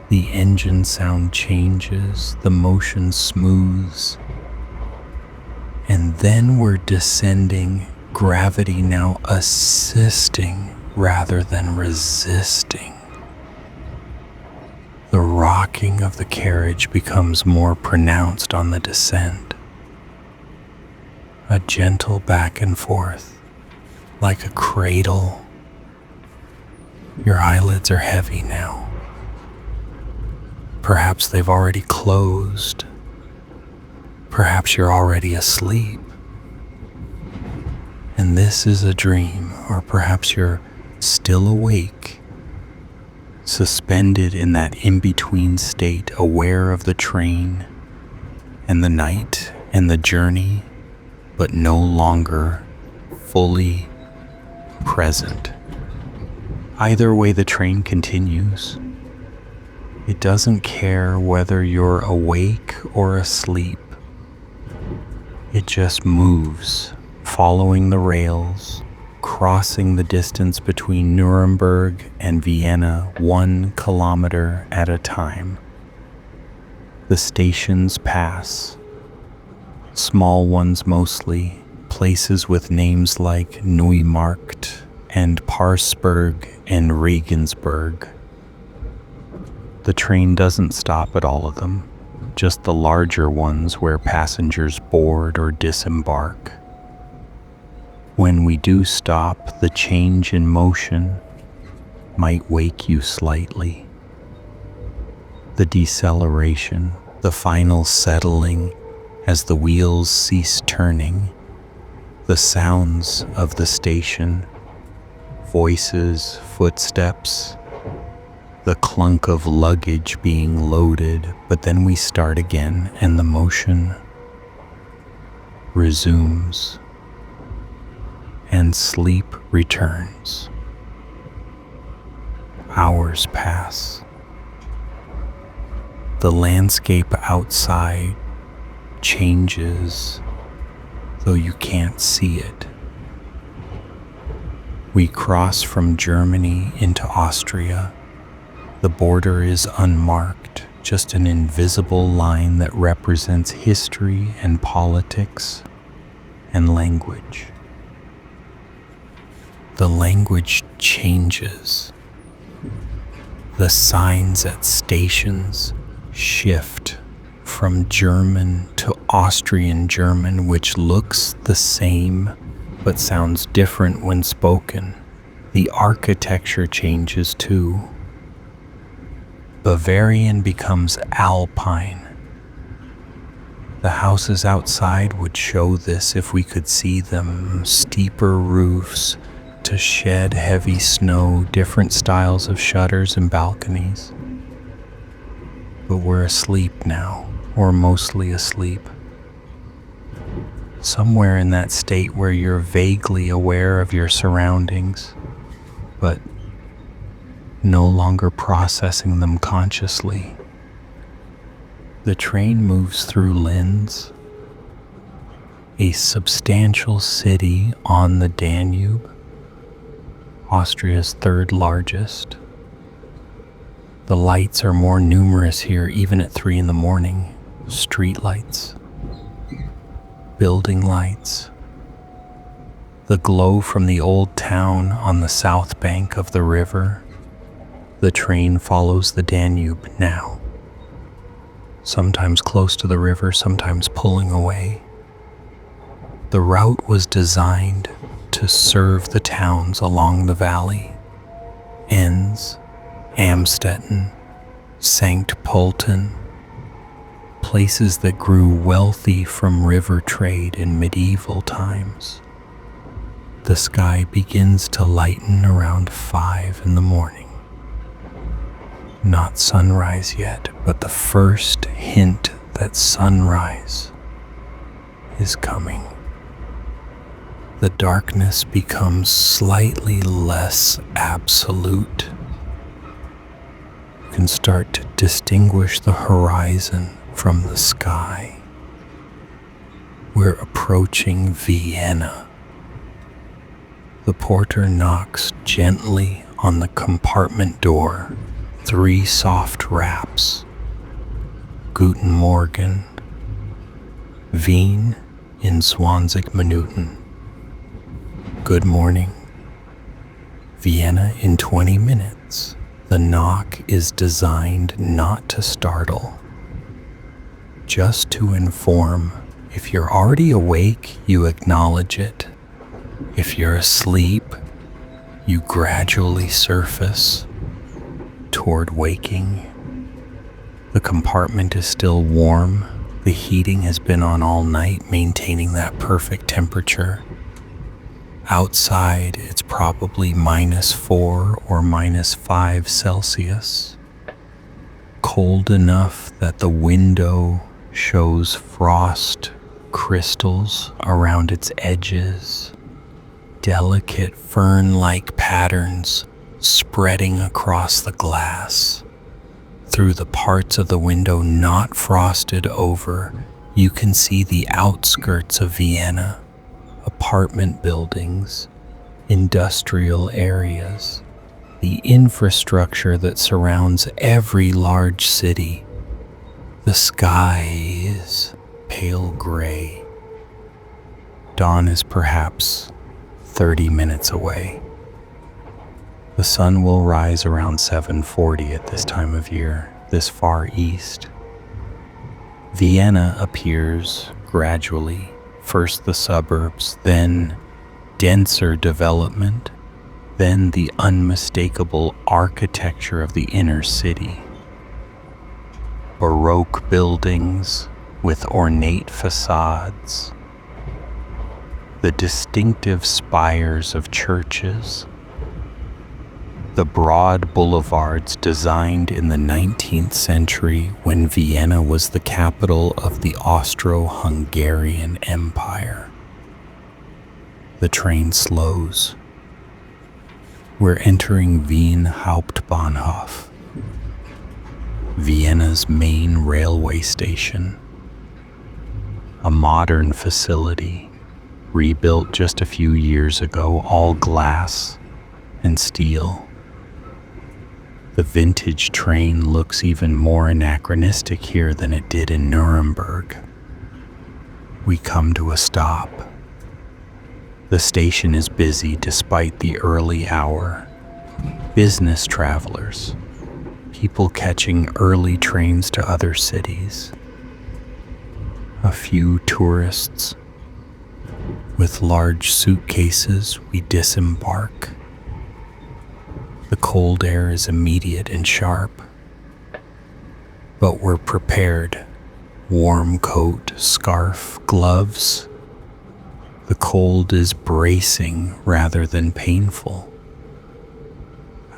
The engine sound changes, the motion smooths, and then we're descending, gravity now assisting rather than resisting. The rocking of the carriage becomes more pronounced on the descent. A gentle back and forth, like a cradle. Your eyelids are heavy now. Perhaps they've already closed. Perhaps you're already asleep. And this is a dream, or perhaps you're still awake, suspended in that in-between state, aware of the train and the night and the journey, but no longer fully present. Either way the train continues, it doesn't care whether you're awake or asleep. It just moves, following the rails, crossing the distance between Nuremberg and Vienna 1 kilometer at a time. The stations pass, small ones mostly, places with names like Neumarkt and Parsberg and Regensburg. The train doesn't stop at all of them, just the larger ones where passengers board or disembark. When we do stop, the change in motion might wake you slightly. The deceleration, the final settling as the wheels cease turning, the sounds of the station, voices, footsteps, the clunk of luggage being loaded, but then we start again and the motion resumes and sleep returns. Hours pass. The landscape outside changes, though you can't see it. We cross from Germany into Austria. The border is unmarked, just an invisible line that represents history and politics and language. The language changes. The signs at stations shift from German to Austrian German, which looks the same but sounds different when spoken. The architecture changes too. Bavarian becomes Alpine. The houses outside would show this if we could see them. Steeper roofs to shed heavy snow, different styles of shutters and balconies. But we're asleep now, or mostly asleep. Somewhere in that state where you're vaguely aware of your surroundings, but no longer processing them consciously. The train moves through Linz, a substantial city on the Danube, Austria's third largest. The lights are more numerous here even at 3 a.m. Street lights, building lights, the glow from the old town on the south bank of the river. The train follows the Danube now, sometimes close to the river, sometimes pulling away. The route was designed to serve the towns along the valley. Enns, Amstetten, Sankt Pölten, places that grew wealthy from river trade in medieval times. The sky begins to lighten around 5 a.m. Not sunrise yet, but the first hint that sunrise is coming. The darkness becomes slightly less absolute. You can start to distinguish the horizon from the sky. We're approaching Vienna. The porter knocks gently on the compartment door. 3 soft raps. Guten Morgen. Wien in 20 Minuten. Good morning. Vienna in 20 minutes. The knock is designed not to startle, just to inform. If you're already awake, you acknowledge it. If you're asleep, you gradually surface toward waking. The compartment is still warm. The heating has been on all night, maintaining that perfect temperature. Outside, it's probably -4 or -5 Celsius. Cold enough that the window shows frost crystals around its edges, delicate fern-like patterns spreading across the glass. Through the parts of the window not frosted over, you can see the outskirts of Vienna, apartment buildings, industrial areas, the infrastructure that surrounds every large city. The sky is pale gray. Dawn is perhaps 30 minutes away. The sun will rise around 7:40 at this time of year, this far east. Vienna appears gradually, first the suburbs, then denser development, then the unmistakable architecture of the inner city. Baroque buildings with ornate facades, the distinctive spires of churches, the broad boulevards designed in the 19th century when Vienna was the capital of the Austro-Hungarian Empire. The train slows. We're entering Wien Hauptbahnhof, Vienna's main railway station. A modern facility, rebuilt just a few years ago, all glass and steel. The vintage train looks even more anachronistic here than it did in Nuremberg. We come to a stop. The station is busy despite the early hour. Business travelers, people catching early trains to other cities. A few tourists. With large suitcases, we disembark. The cold air is immediate and sharp, but we're prepared. Warm coat, scarf, gloves. The cold is bracing rather than painful.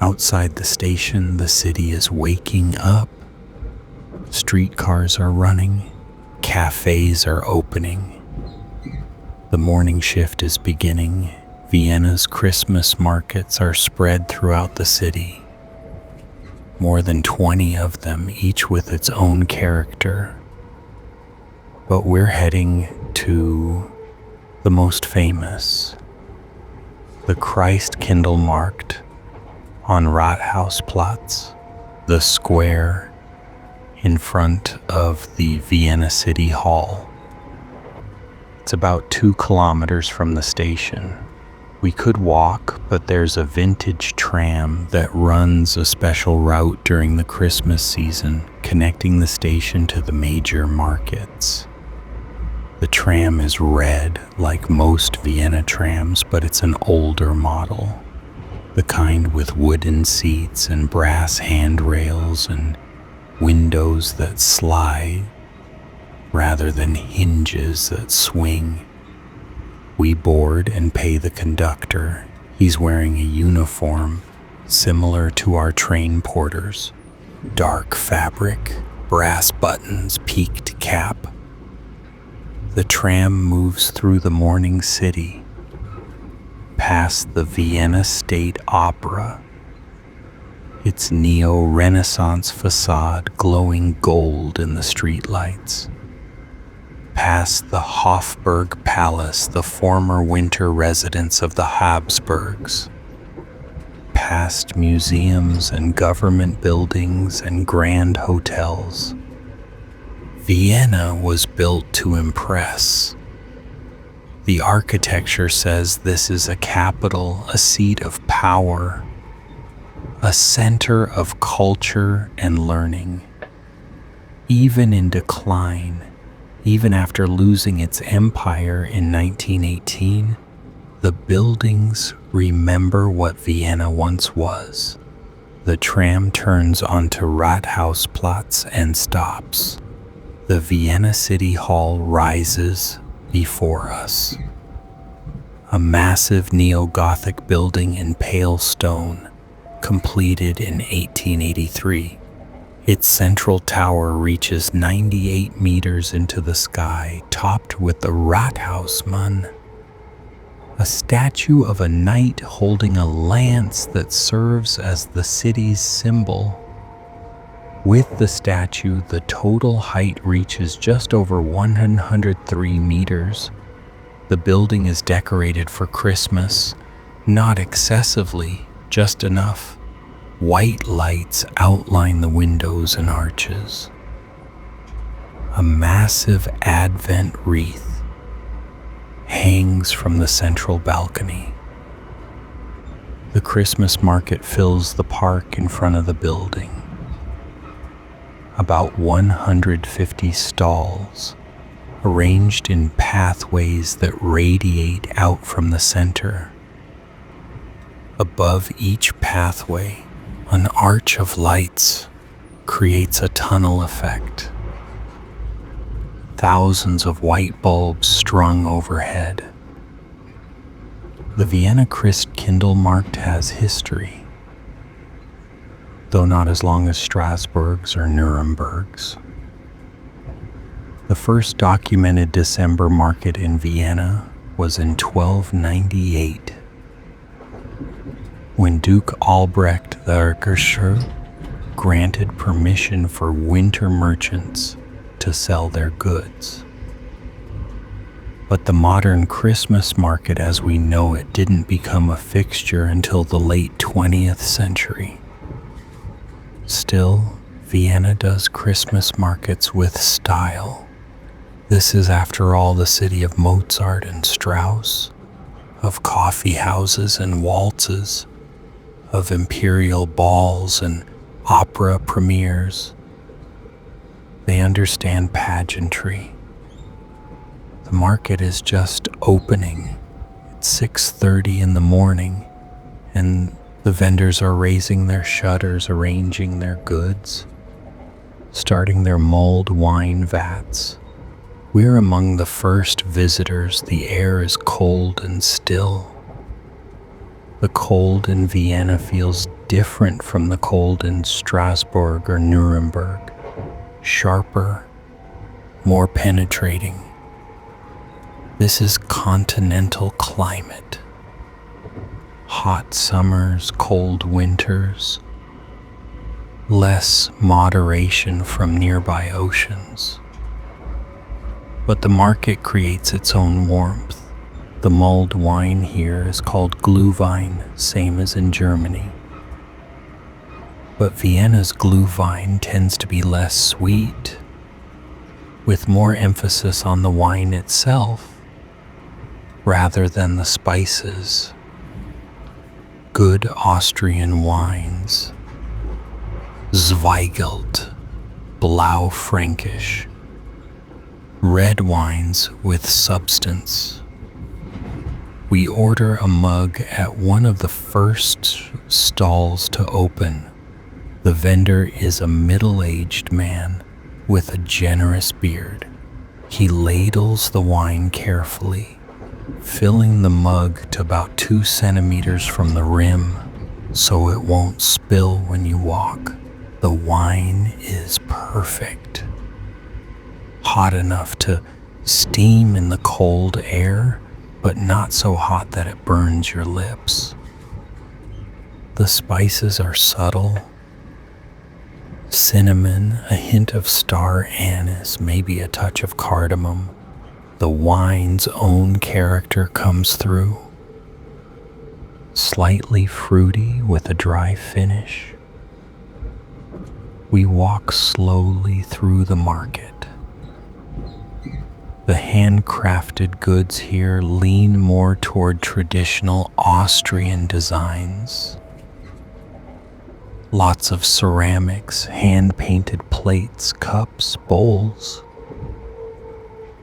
Outside the station, the city is waking up. Streetcars are running. Cafes are opening. The morning shift is beginning. Vienna's Christmas markets are spread throughout the city. More than 20 of them, each with its own character. But we're heading to the most famous, the Christkindlmarkt on Rathausplatz, the square in front of the Vienna City Hall. It's about 2 kilometers from the station. We could walk, but there's a vintage tram that runs a special route during the Christmas season, connecting the station to the major markets. The tram is red, like most Vienna trams, but it's an older model. The kind with wooden seats and brass handrails and windows that slide rather than hinges that swing. We board and pay the conductor. He's wearing a uniform similar to our train porters. Dark fabric, brass buttons, peaked cap. The tram moves through the morning city, past the Vienna State Opera, its neo-Renaissance facade glowing gold in the streetlights. Past the Hofburg Palace, the former winter residence of the Habsburgs. Past museums and government buildings and grand hotels. Vienna was built to impress. The architecture says this is a capital, a seat of power, a center of culture and learning. Even in decline, even after losing its empire in 1918, the buildings remember what Vienna once was. The tram turns onto Rathausplatz and stops. The Vienna City Hall rises before us. A massive neo-Gothic building in pale stone, completed in 1883. Its central tower reaches 98 meters into the sky, topped with the Rathausmann, a statue of a knight holding a lance that serves as the city's symbol. With the statue, the total height reaches just over 103 meters. The building is decorated for Christmas, Not excessively, just enough. White lights outline the windows and arches. A massive Advent wreath hangs from the central balcony. The Christmas market fills the park in front of the building. About 150 stalls, arranged in pathways that radiate out from the center. Above each pathway, an arch of lights creates a tunnel effect. Thousands of white bulbs strung overhead. The Vienna Christkindlmarkt has history, though not as long as Strasbourg's or Nuremberg's. The first documented December market in Vienna was in 1298, when Duke Albrecht the Erkischer granted permission for winter merchants to sell their goods. But the modern Christmas market as we know it didn't become a fixture until the late 20th century. Still, Vienna does Christmas markets with style. This is, after all, the city of Mozart and Strauss, of coffee houses and waltzes, of imperial balls and opera premieres. They understand pageantry. The market is just opening at 6:30 in the morning, and the vendors are raising their shutters, arranging their goods, starting their mulled wine vats. We're among the first visitors. The air is cold and still. The cold in Vienna feels different from the cold in Strasbourg or Nuremberg. Sharper, more penetrating. This is continental climate. Hot summers, cold winters, less moderation from nearby oceans. But the market creates its own warmth. The mulled wine here is called Glühwein, same as in Germany. But Vienna's Glühwein tends to be less sweet, with more emphasis on the wine itself rather than the spices. Good Austrian wines, Zweigelt, Blaufränkisch, red wines with substance. We order a mug at one of the first stalls to open. The vendor is a middle-aged man with a generous beard. He ladles the wine carefully, filling the mug to about 2 centimeters from the rim so it won't spill when you walk. The wine is perfect. Hot enough to steam in the cold air, but not so hot that it burns your lips. The spices are subtle. Cinnamon, a hint of star anise, maybe a touch of cardamom. The wine's own character comes through. Slightly fruity with a dry finish. We walk slowly through the market. The handcrafted goods here lean more toward traditional Austrian designs. Lots of ceramics, hand-painted plates, cups, bowls.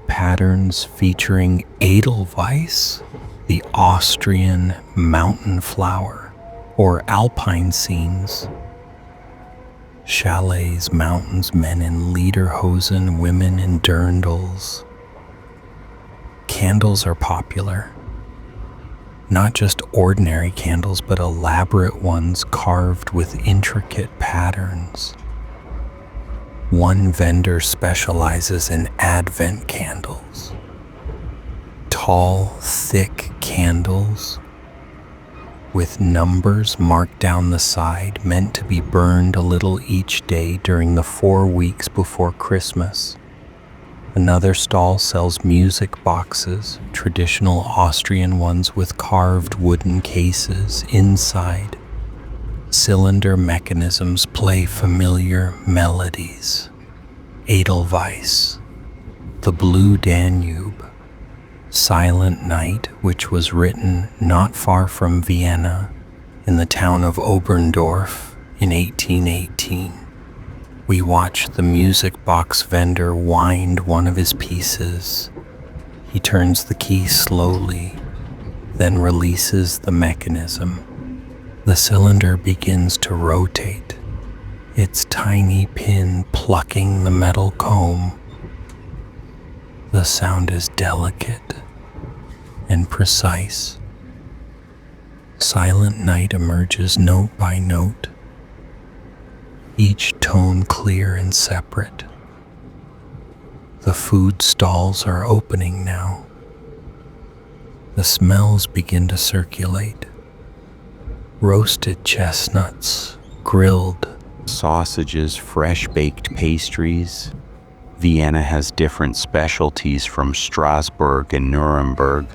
Patterns featuring Edelweiss, the Austrian mountain flower, or alpine scenes. Chalets, mountains, men in lederhosen, women in dirndls. Candles are popular. Not just ordinary candles, but elaborate ones carved with intricate patterns. One vendor specializes in Advent candles. Tall, thick candles with numbers marked down the side, meant to be burned a little each day during the 4 weeks before Christmas, Another stall sells music boxes, traditional Austrian ones with carved wooden cases inside. Cylinder mechanisms play familiar melodies. Edelweiss, The Blue Danube, Silent Night, which was written not far from Vienna in the town of Oberndorf in 1818. We watch the music box vendor wind one of his pieces. He turns the key slowly, then releases the mechanism. The cylinder begins to rotate, its tiny pin plucking the metal comb. The sound is delicate and precise. Silent Night emerges note by note, each tone clear and separate. The food stalls are opening now. The smells begin to circulate. Roasted chestnuts, grilled sausages, fresh baked pastries. Vienna has different specialties from Strasbourg and Nuremberg.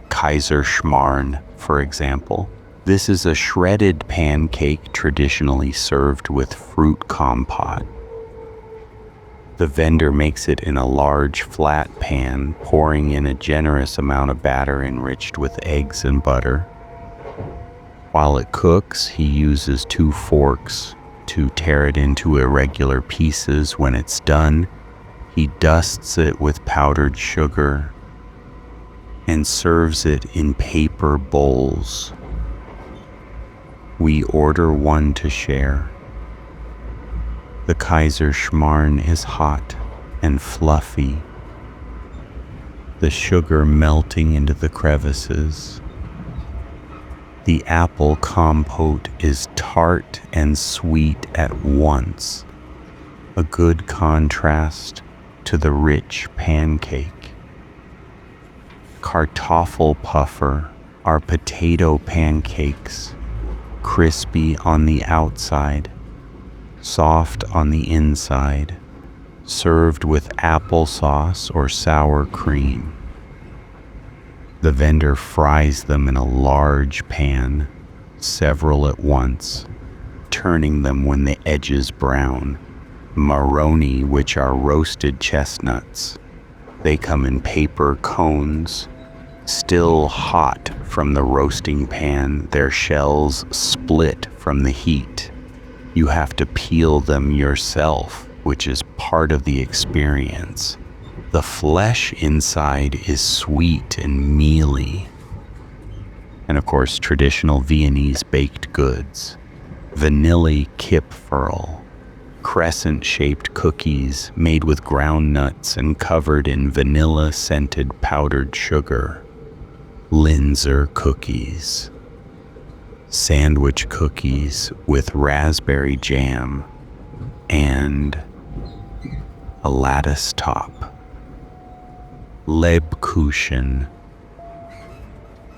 Kaiserschmarrn, for example. This is a shredded pancake traditionally served with fruit compote. The vendor makes it in a large flat pan, pouring in a generous amount of batter enriched with eggs and butter. While it cooks, he uses 2 forks to tear it into irregular pieces. When it's done, he dusts it with powdered sugar and serves it in paper bowls. We order one to share. The Kaiserschmarrn is hot and fluffy, the sugar melting into the crevices. The apple compote is tart and sweet at once, a good contrast to the rich pancake. Kartoffelpuffer are potato pancakes, crispy on the outside, soft on the inside, served with applesauce or sour cream. The vendor fries them in a large pan, several at once, turning them when the edges brown. Maroni, which are roasted chestnuts. They come in paper cones, still hot from the roasting pan, their shells split from the heat. You have to peel them yourself, which is part of the experience. The flesh inside is sweet and mealy. And of course, traditional Viennese baked goods. Vanilla kipferl, crescent-shaped cookies made with ground nuts and covered in vanilla-scented powdered sugar. Linzer cookies, sandwich cookies with raspberry jam, and a lattice top. Lebkuchen,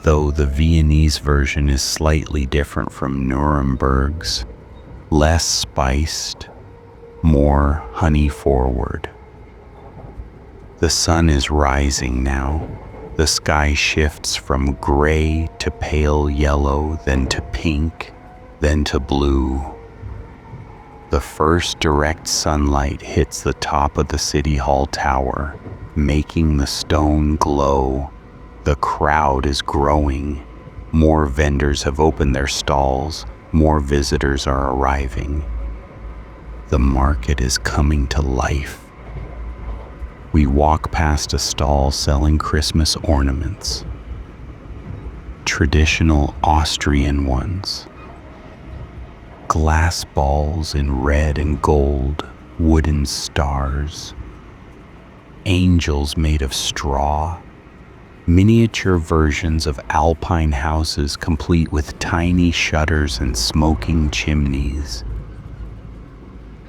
though the Viennese version is slightly different from Nuremberg's, less spiced, more honey-forward. The sun is rising now. The sky shifts from gray to pale yellow, then to pink, then to blue. The first direct sunlight hits the top of the City Hall tower, making the stone glow. The crowd is growing. More vendors have opened their stalls. More visitors are arriving. The market is coming to life. We walk past a stall selling Christmas ornaments, traditional Austrian ones. Glass balls in red and gold, wooden stars, angels made of straw, miniature versions of alpine houses complete with tiny shutters and smoking chimneys.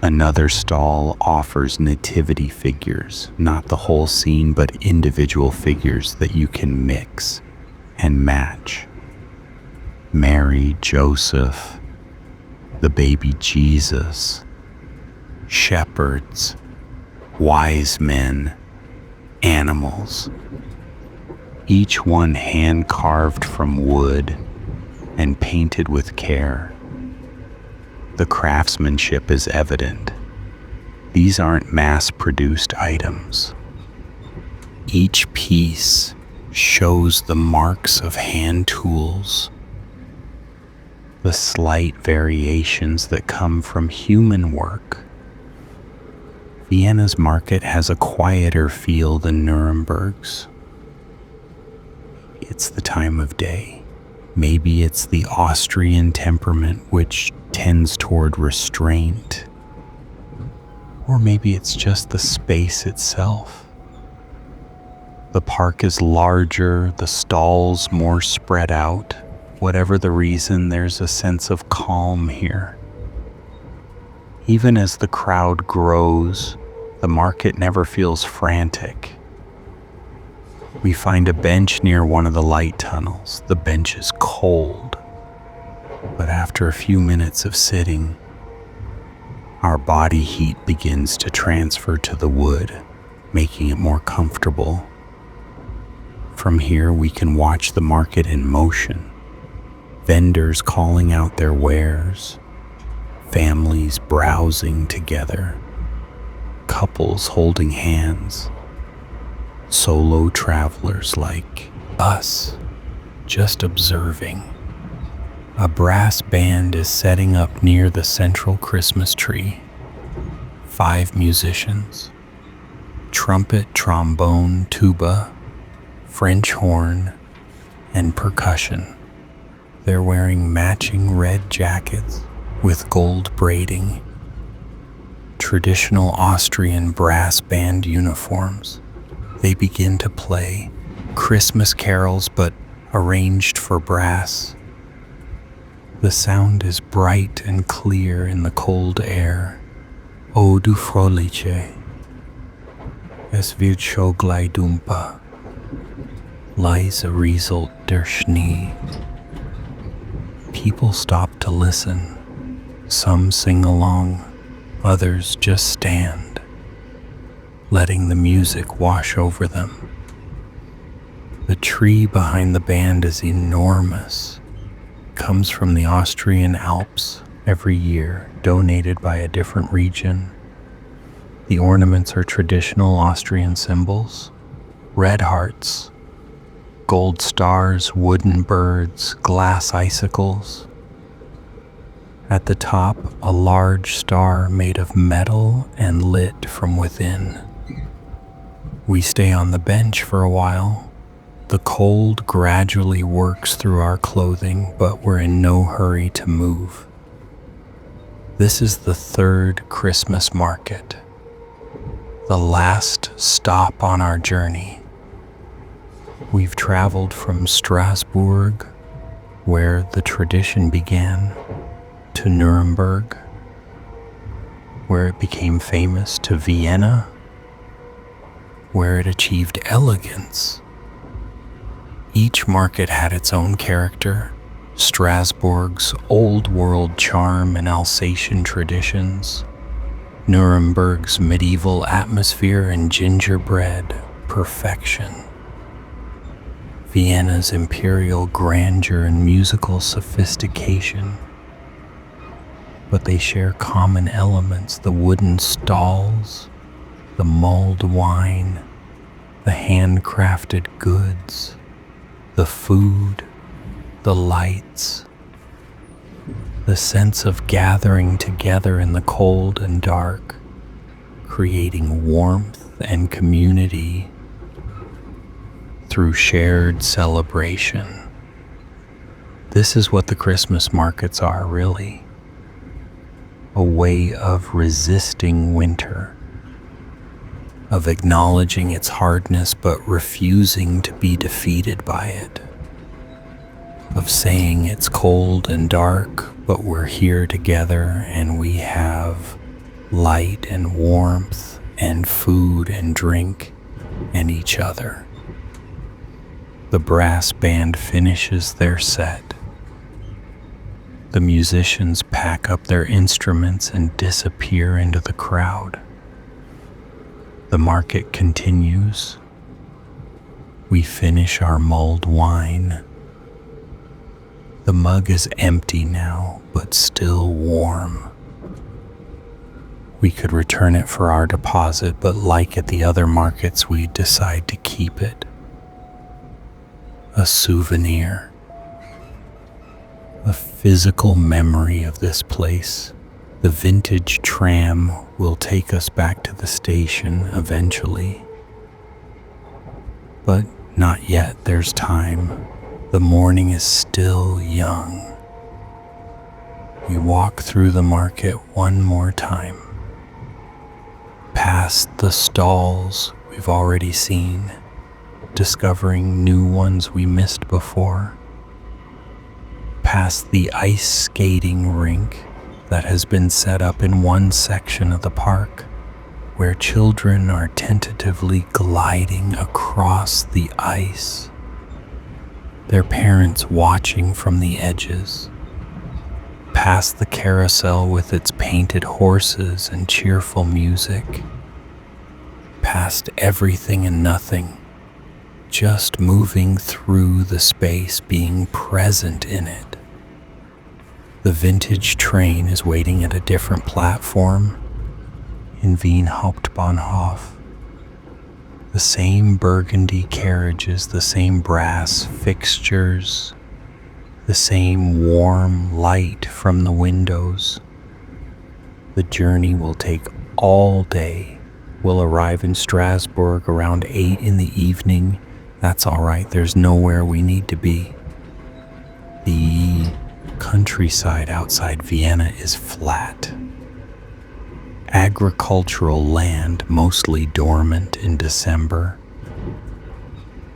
Another stall offers nativity figures, not the whole scene, but individual figures that you can mix and match. Mary, Joseph, the baby Jesus, shepherds, wise men, animals, each one hand-carved from wood and painted with care. The craftsmanship is evident. These aren't mass-produced items. Each piece shows the marks of hand tools, the slight variations that come from human work. Vienna's market has a quieter feel than Nuremberg's. It's the time of day. Maybe it's the Austrian temperament which tends toward restraint. Or maybe it's just the space itself. The park is larger, the stalls more spread out. Whatever the reason, there's a sense of calm here. Even as the crowd grows, the market never feels frantic. We find a bench near one of the light tunnels. The bench is cold, but after a few minutes of sitting, our body heat begins to transfer to the wood, making it more comfortable. From here, we can watch the market in motion. Vendors calling out their wares, families browsing together, couples holding hands, solo travelers like us, just observing. A brass band is setting up near the central Christmas tree. 5 musicians, trumpet, trombone, tuba, French horn, and percussion. They're wearing matching red jackets with gold braiding, traditional Austrian brass band uniforms. They begin to play Christmas carols, but arranged for brass. The sound is bright and clear in the cold air. O du fröhliche, es wird schon gleich dumper, leise rieselt der Schnee. People stop to listen. Some sing along, others just stand, letting the music wash over them. The tree behind the band is enormous. It comes from the Austrian Alps every year, donated by a different region. The ornaments are traditional Austrian symbols: red hearts, gold stars, wooden birds, glass icicles. At the top, a large star made of metal and lit from within. We stay on the bench for a while. The cold gradually works through our clothing, but we're in no hurry to move. This is the 3rd Christmas market, the last stop on our journey. We've traveled from Strasbourg, where the tradition began, to Nuremberg, where it became famous, to Vienna, where it achieved elegance. Each market had its own character: Strasbourg's old world charm and Alsatian traditions, Nuremberg's medieval atmosphere and gingerbread perfection, Vienna's imperial grandeur and musical sophistication. But they share common elements: the wooden stalls, the mulled wine, the handcrafted goods, the food, the lights, the sense of gathering together in the cold and dark, creating warmth and community through shared celebration. This is what the Christmas markets are, really. A way of resisting winter, of acknowledging its hardness but refusing to be defeated by it, of saying it's cold and dark, but we're here together and we have light and warmth and food and drink and each other. The brass band finishes their set. The musicians pack up their instruments and disappear into the crowd. The market continues, We finish our mulled wine. The mug is empty now, but still warm. We could return it for our deposit, but like at the other markets, we decide to keep it. A souvenir. A physical memory of this place. The vintage tram will take us back to the station eventually. But not yet, there's time. The morning is still young. We walk through the market one more time. Past the stalls we've already seen, discovering new ones we missed before. Past the ice skating rink that has been set up in one section of the park, where children are tentatively gliding across the ice, their parents watching from the edges. Past the carousel with its painted horses and cheerful music. Past everything and nothing, just moving through the space, being present in it. The vintage train is waiting at a different platform in Wien Hauptbahnhof. The same burgundy carriages, the same brass fixtures, the same warm light from the windows. The journey will take all day. We'll arrive in Strasbourg around 8 in the evening. That's all right, there's nowhere we need to be. The countryside outside Vienna is flat. Agricultural land, mostly dormant in December.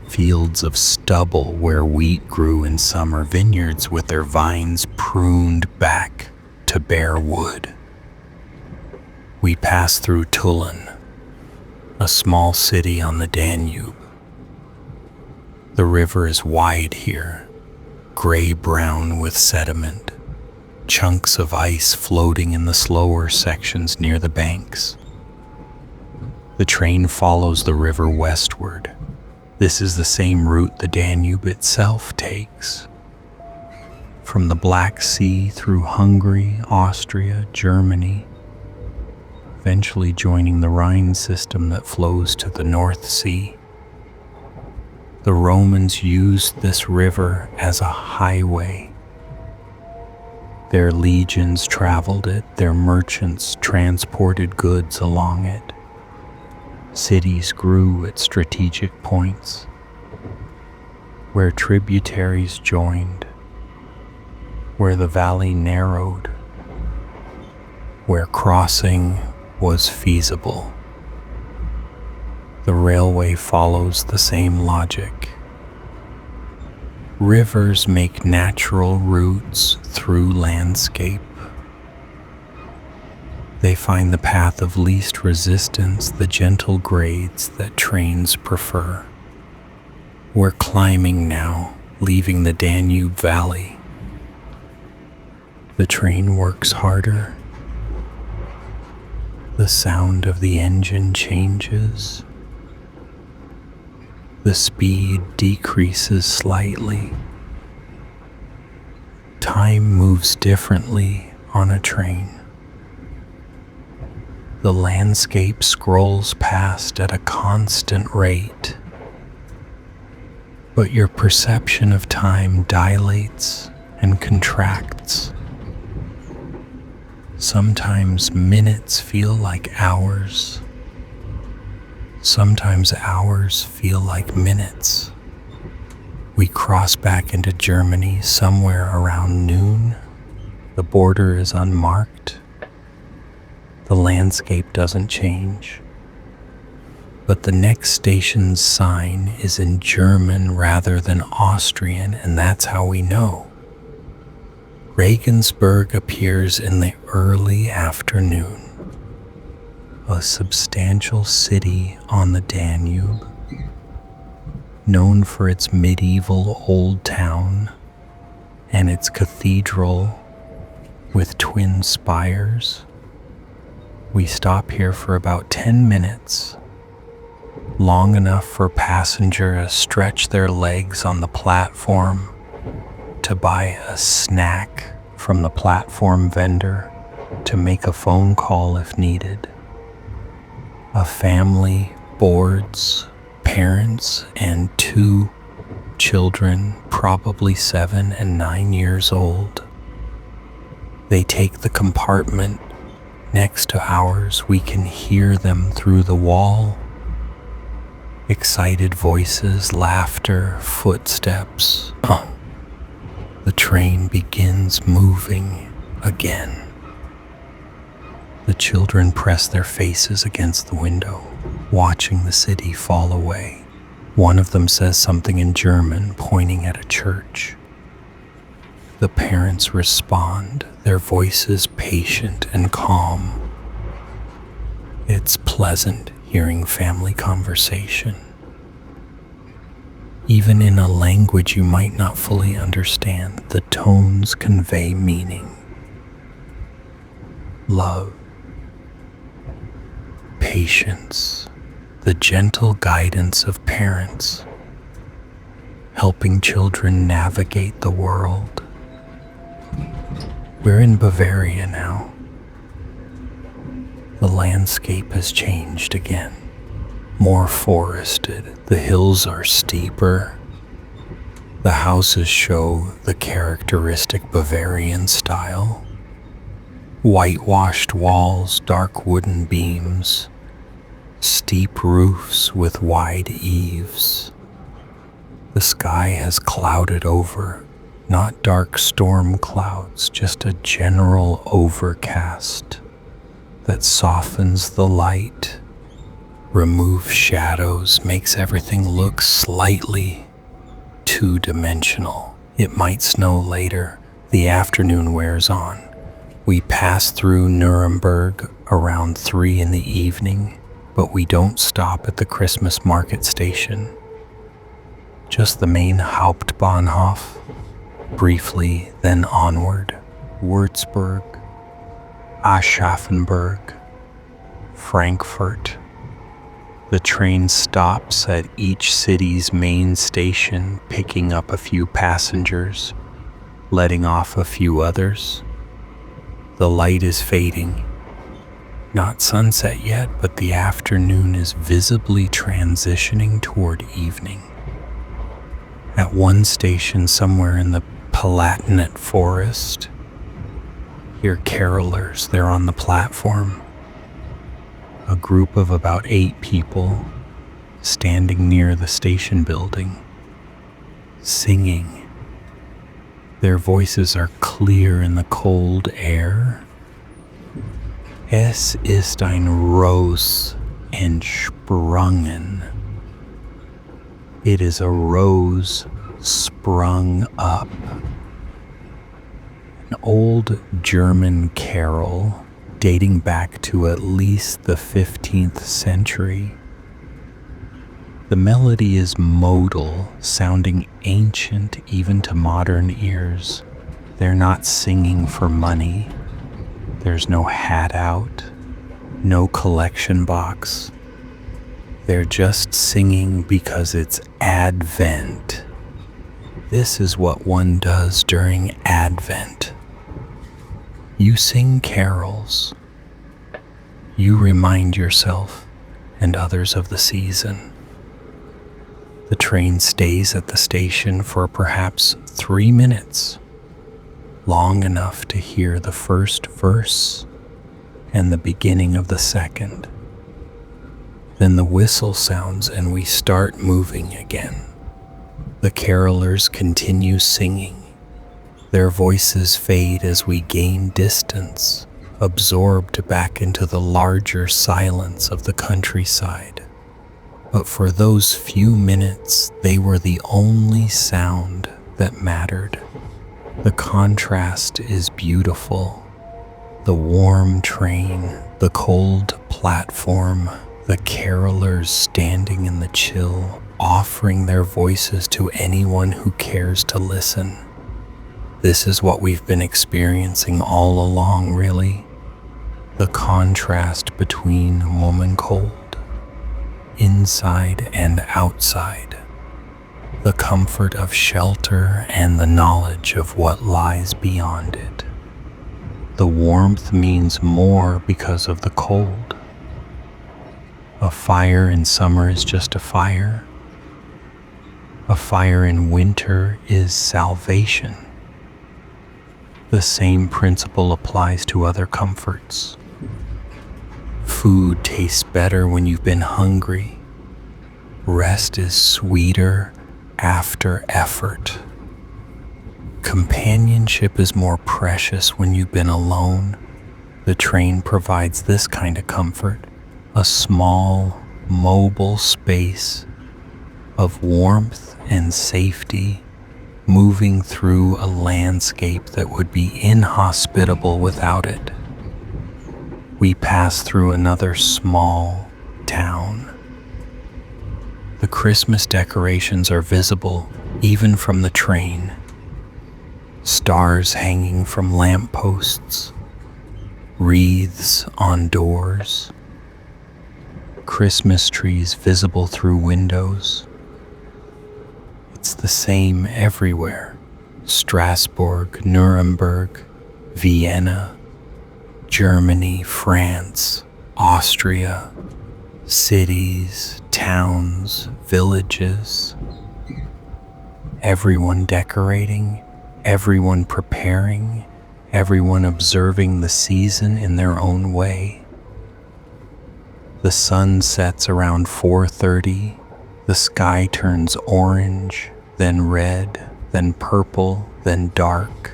Fields of stubble where wheat grew in summer, vineyards with their vines pruned back to bare wood. We pass through Tulln, a small city on the Danube. The river is wide here, gray-brown with sediment, chunks of ice floating in the slower sections near the banks. The train follows the river westward. This is the same route the Danube itself takes. From the Black Sea through Hungary, Austria, Germany, eventually joining the Rhine system that flows to the North Sea. The Romans used this river as a highway. Their legions traveled it, their merchants transported goods along it. Cities grew at strategic points, where tributaries joined, where the valley narrowed, where crossing was feasible. The railway follows the same logic. Rivers make natural routes through landscape. They find the path of least resistance, the gentle grades that trains prefer. We're climbing now, leaving the Danube Valley. The train works harder. The sound of the engine changes. The speed decreases slightly. Time moves differently on a train. The landscape scrolls past at a constant rate, but your perception of time dilates and contracts. Sometimes minutes feel like hours. Sometimes hours feel like minutes. We cross back into Germany somewhere around noon. The border is unmarked. The landscape doesn't change. But the next station's sign is in German rather than Austrian, and that's how we know. Regensburg appears in the early afternoon. A substantial city on the Danube, known for its medieval old town and its cathedral with twin spires. We stop here for about 10 minutes. long enough for passengers to stretch their legs on the platform, to buy a snack from the platform vendor, to make a phone call if needed. A family boards, parents and 2 children, probably 7 and 9 years old. They take the compartment next to ours. We can hear them through the wall. Excited voices, laughter, footsteps. The train begins moving again. The children press their faces against the window, watching the city fall away. One of them says something in German, pointing at a church. The parents respond, their voices patient and calm. It's pleasant hearing family conversation, even in a language you might not fully understand. The tones convey meaning. Love, patience, the gentle guidance of parents, helping children navigate the world. We're in Bavaria now. The landscape has changed again. More forested, the hills are steeper. The houses show the characteristic Bavarian style. Whitewashed walls, dark wooden beams, steep roofs with wide eaves. The sky has clouded over, not dark storm clouds, just a general overcast that softens the light, removes shadows, makes everything look slightly two-dimensional. It might snow later. The afternoon wears on. We pass through Nuremberg around 3 in the evening, but we don't stop at the Christmas market station. Just the main Hauptbahnhof, briefly, then onward. Würzburg, Aschaffenburg, Frankfurt. The train stops at each city's main station, picking up a few passengers, letting off a few others. The light is fading. Not sunset yet, but the afternoon is visibly transitioning toward evening. At one station somewhere in the Palatinate forest, hear carolers. They're on the platform. A group of about 8 people standing near the station building, singing. Their voices are clear in the cold air. Es ist ein Ros entsprungen. It is a rose sprung up. An old German carol dating back to at least the 15th century. The melody is modal, sounding ancient even to modern ears. They're not singing for money. There's no hat out, no collection box. They're just singing because it's Advent. This is what one does during Advent. You sing carols. You remind yourself and others of the season. The train stays at the station for perhaps 3 minutes, long enough to hear the first verse and the beginning of the second. Then the whistle sounds and we start moving again. The carolers continue singing. Their voices fade as we gain distance, absorbed back into the larger silence of the countryside. But for those few minutes, they were the only sound that mattered. The contrast is beautiful. The warm train, the cold platform, the carolers standing in the chill, offering their voices to anyone who cares to listen. This is what we've been experiencing all along, really. The contrast between warm and cold, inside and outside, the comfort of shelter and the knowledge of what lies beyond it. The warmth means more because of the cold. A fire in summer is just a fire. A fire in winter is salvation. The same principle applies to other comforts. Food tastes better when you've been hungry. Rest is sweeter after effort. Companionship is more precious when you've been alone. The train provides this kind of comfort, a small, mobile space of warmth and safety, moving through a landscape that would be inhospitable without it. We pass through another small town. The Christmas decorations are visible even from the train. Stars hanging from lampposts, wreaths on doors, Christmas trees visible through windows. It's the same everywhere. Strasbourg, Nuremberg, Vienna, Germany, France, Austria, cities, towns, villages. Everyone decorating, everyone preparing, everyone observing the season in their own way. The sun sets around 4:30. The sky turns orange, then red, then purple, then dark.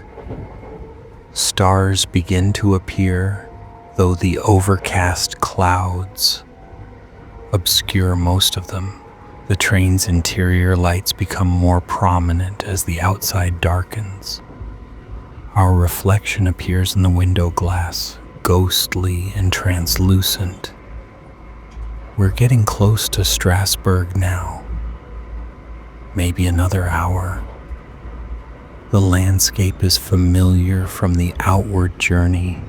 Stars begin to appear, though the overcast clouds obscure most of them. The train's interior lights become more prominent as the outside darkens. Our reflection appears in the window glass, ghostly and translucent. We're getting close to Strasbourg now. Maybe another hour. The landscape is familiar from the outward journey.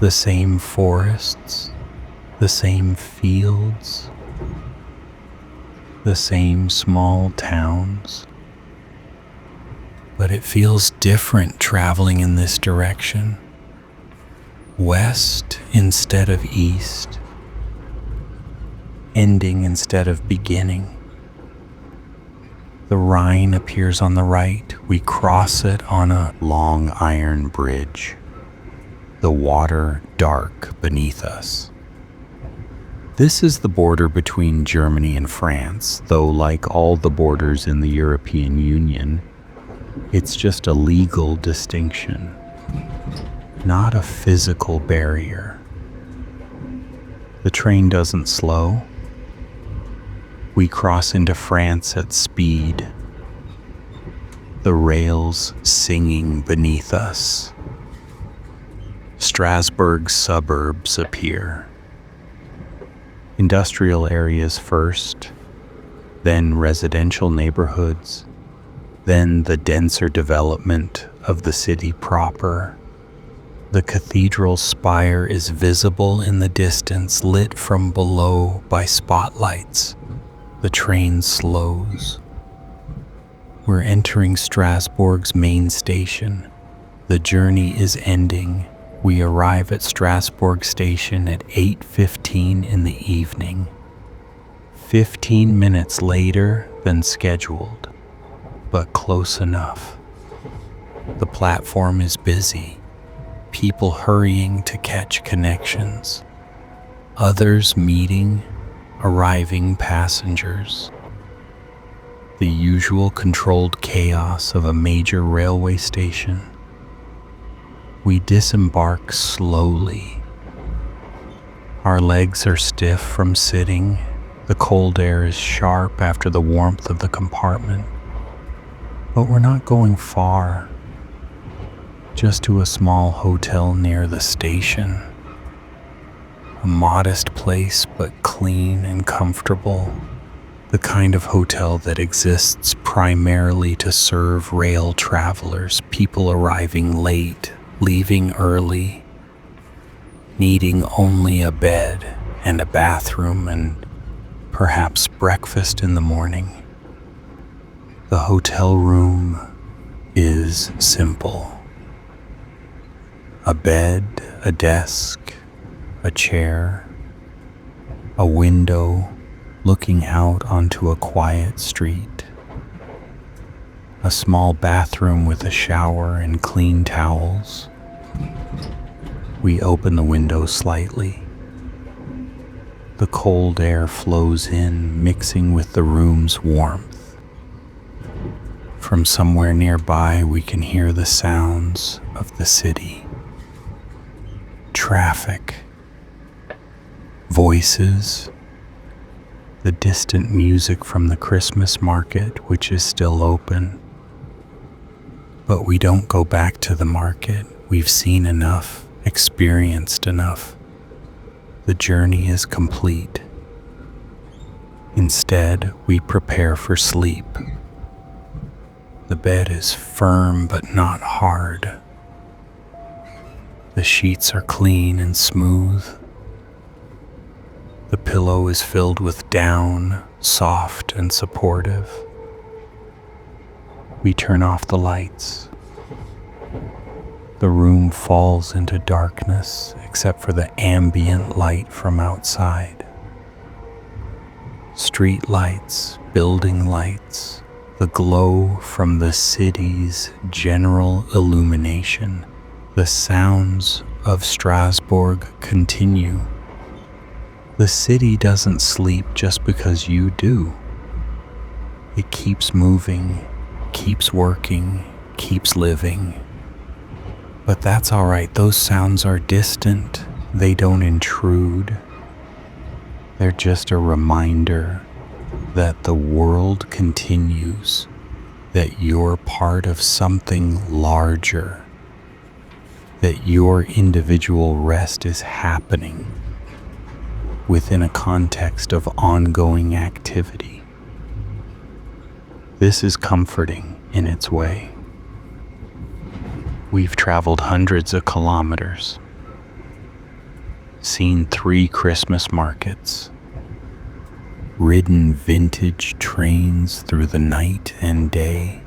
The same forests, the same fields, the same small towns. But it feels different traveling in this direction. West instead of east. Ending instead of beginning. The Rhine appears on the right. We cross it on a long iron bridge. The water dark beneath us. This is the border between Germany and France, though like all the borders in the European Union, it's just a legal distinction, not a physical barrier. The train doesn't slow. We cross into France at speed, the rails singing beneath us. Strasbourg's suburbs appear. Industrial areas first, then residential neighborhoods, then the denser development of the city proper. The cathedral spire is visible in the distance, lit from below by spotlights. The train slows. We're entering Strasbourg's main station. The journey is ending. We arrive at Strasbourg station at 8:15 in the evening, 15 minutes later than scheduled, but close enough. The platform is busy, people hurrying to catch connections, others meeting arriving passengers. The usual controlled chaos of a major railway station. We disembark slowly. Our legs are stiff from sitting. The cold air is sharp after the warmth of the compartment. But we're not going far, just to a small hotel near the station. A modest place, but clean and comfortable. The kind of hotel that exists primarily to serve rail travelers, people arriving late, leaving early, needing only a bed and a bathroom and perhaps breakfast in the morning. The hotel room is simple. A bed, a desk, a chair, a window looking out onto a quiet street, a small bathroom with a shower and clean towels. We open the window slightly. The cold air flows in, mixing with the room's warmth. From somewhere nearby, we can hear the sounds of the city. Traffic, voices, the distant music from the Christmas market, which is still open. But we don't go back to the market. We've seen enough, experienced enough. The journey is complete. Instead, we prepare for sleep. The bed is firm but not hard. The sheets are clean and smooth. The pillow is filled with down, soft and supportive. We turn off the lights. The room falls into darkness except for the ambient light from outside. Street lights, building lights, the glow from the city's general illumination. The sounds of Strasbourg continue. The city doesn't sleep just because you do. It keeps moving, keeps working, keeps living. But that's all right. Those sounds are distant. They don't intrude. They're just a reminder that the world continues, that you're part of something larger, that your individual rest is happening within a context of ongoing activity. This is comforting in its way. We've traveled hundreds of kilometers, seen 3 Christmas markets, ridden vintage trains through the night and day,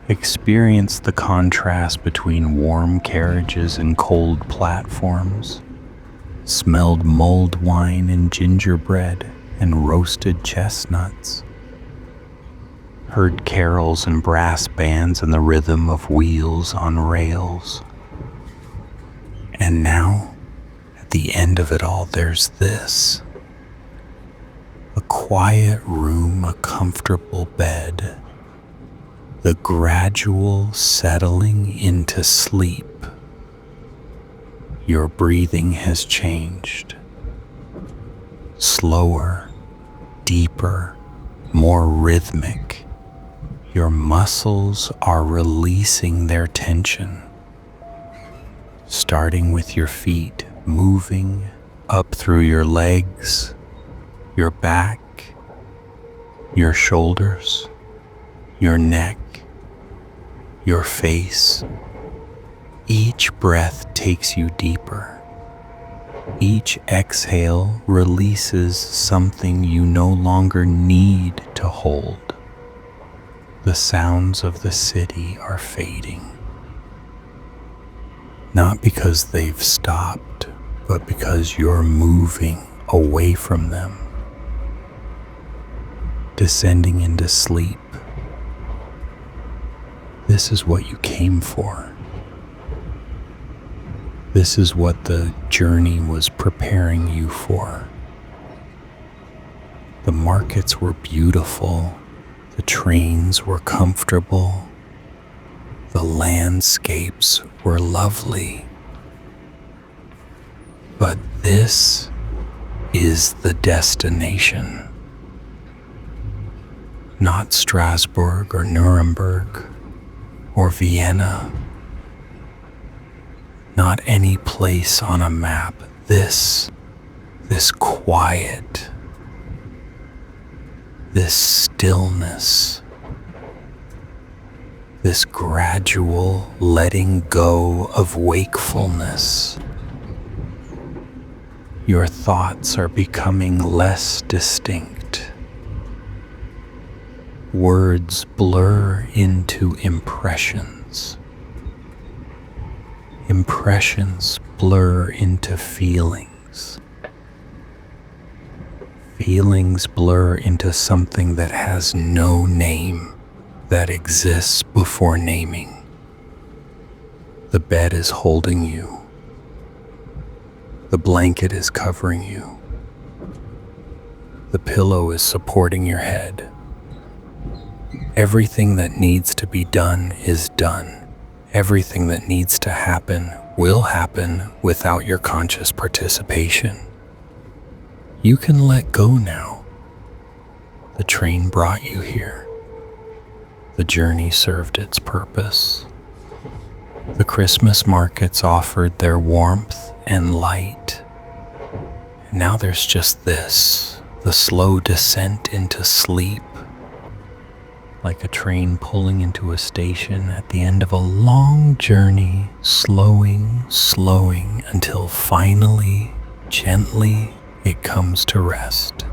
experienced the contrast between warm carriages and cold platforms, smelled mulled wine and gingerbread and roasted chestnuts, heard carols and brass bands and the rhythm of wheels on rails. And now, at the end of it all, there's this. A quiet room, a comfortable bed, the gradual settling into sleep. Your breathing has changed. Slower, deeper, more rhythmic. Your muscles are releasing their tension, starting with your feet, moving up through your legs, your back, your shoulders, your neck, your face. Each breath takes you deeper. Each exhale releases something you no longer need to hold. The sounds of the city are fading. Not because they've stopped, but because you're moving away from them, descending into sleep. This is what you came for. This is what the journey was preparing you for. The markets were beautiful. The trains were comfortable. The landscapes were lovely. But this is the destination. Not Strasbourg or Nuremberg or Vienna. Not any place on a map. This quiet, this stillness, this gradual letting go of wakefulness. Your thoughts are becoming less distinct. Words blur into impressions. Impressions blur into feelings. Feelings blur into something that has no name, that exists before naming. The bed is holding you. The blanket is covering you. The pillow is supporting your head. Everything that needs to be done is done. Everything that needs to happen will happen without your conscious participation. You can let go now. The train brought you here. The journey served its purpose. The Christmas markets offered their warmth and light. And now there's just this, the slow descent into sleep, like a train pulling into a station at the end of a long journey, slowing until finally, gently, it comes to rest.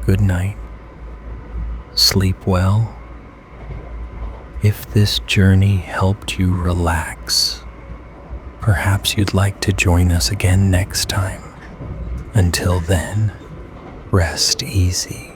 Good night. Sleep well. If this journey helped you relax, perhaps you'd like to join us again next time. Until then, rest easy.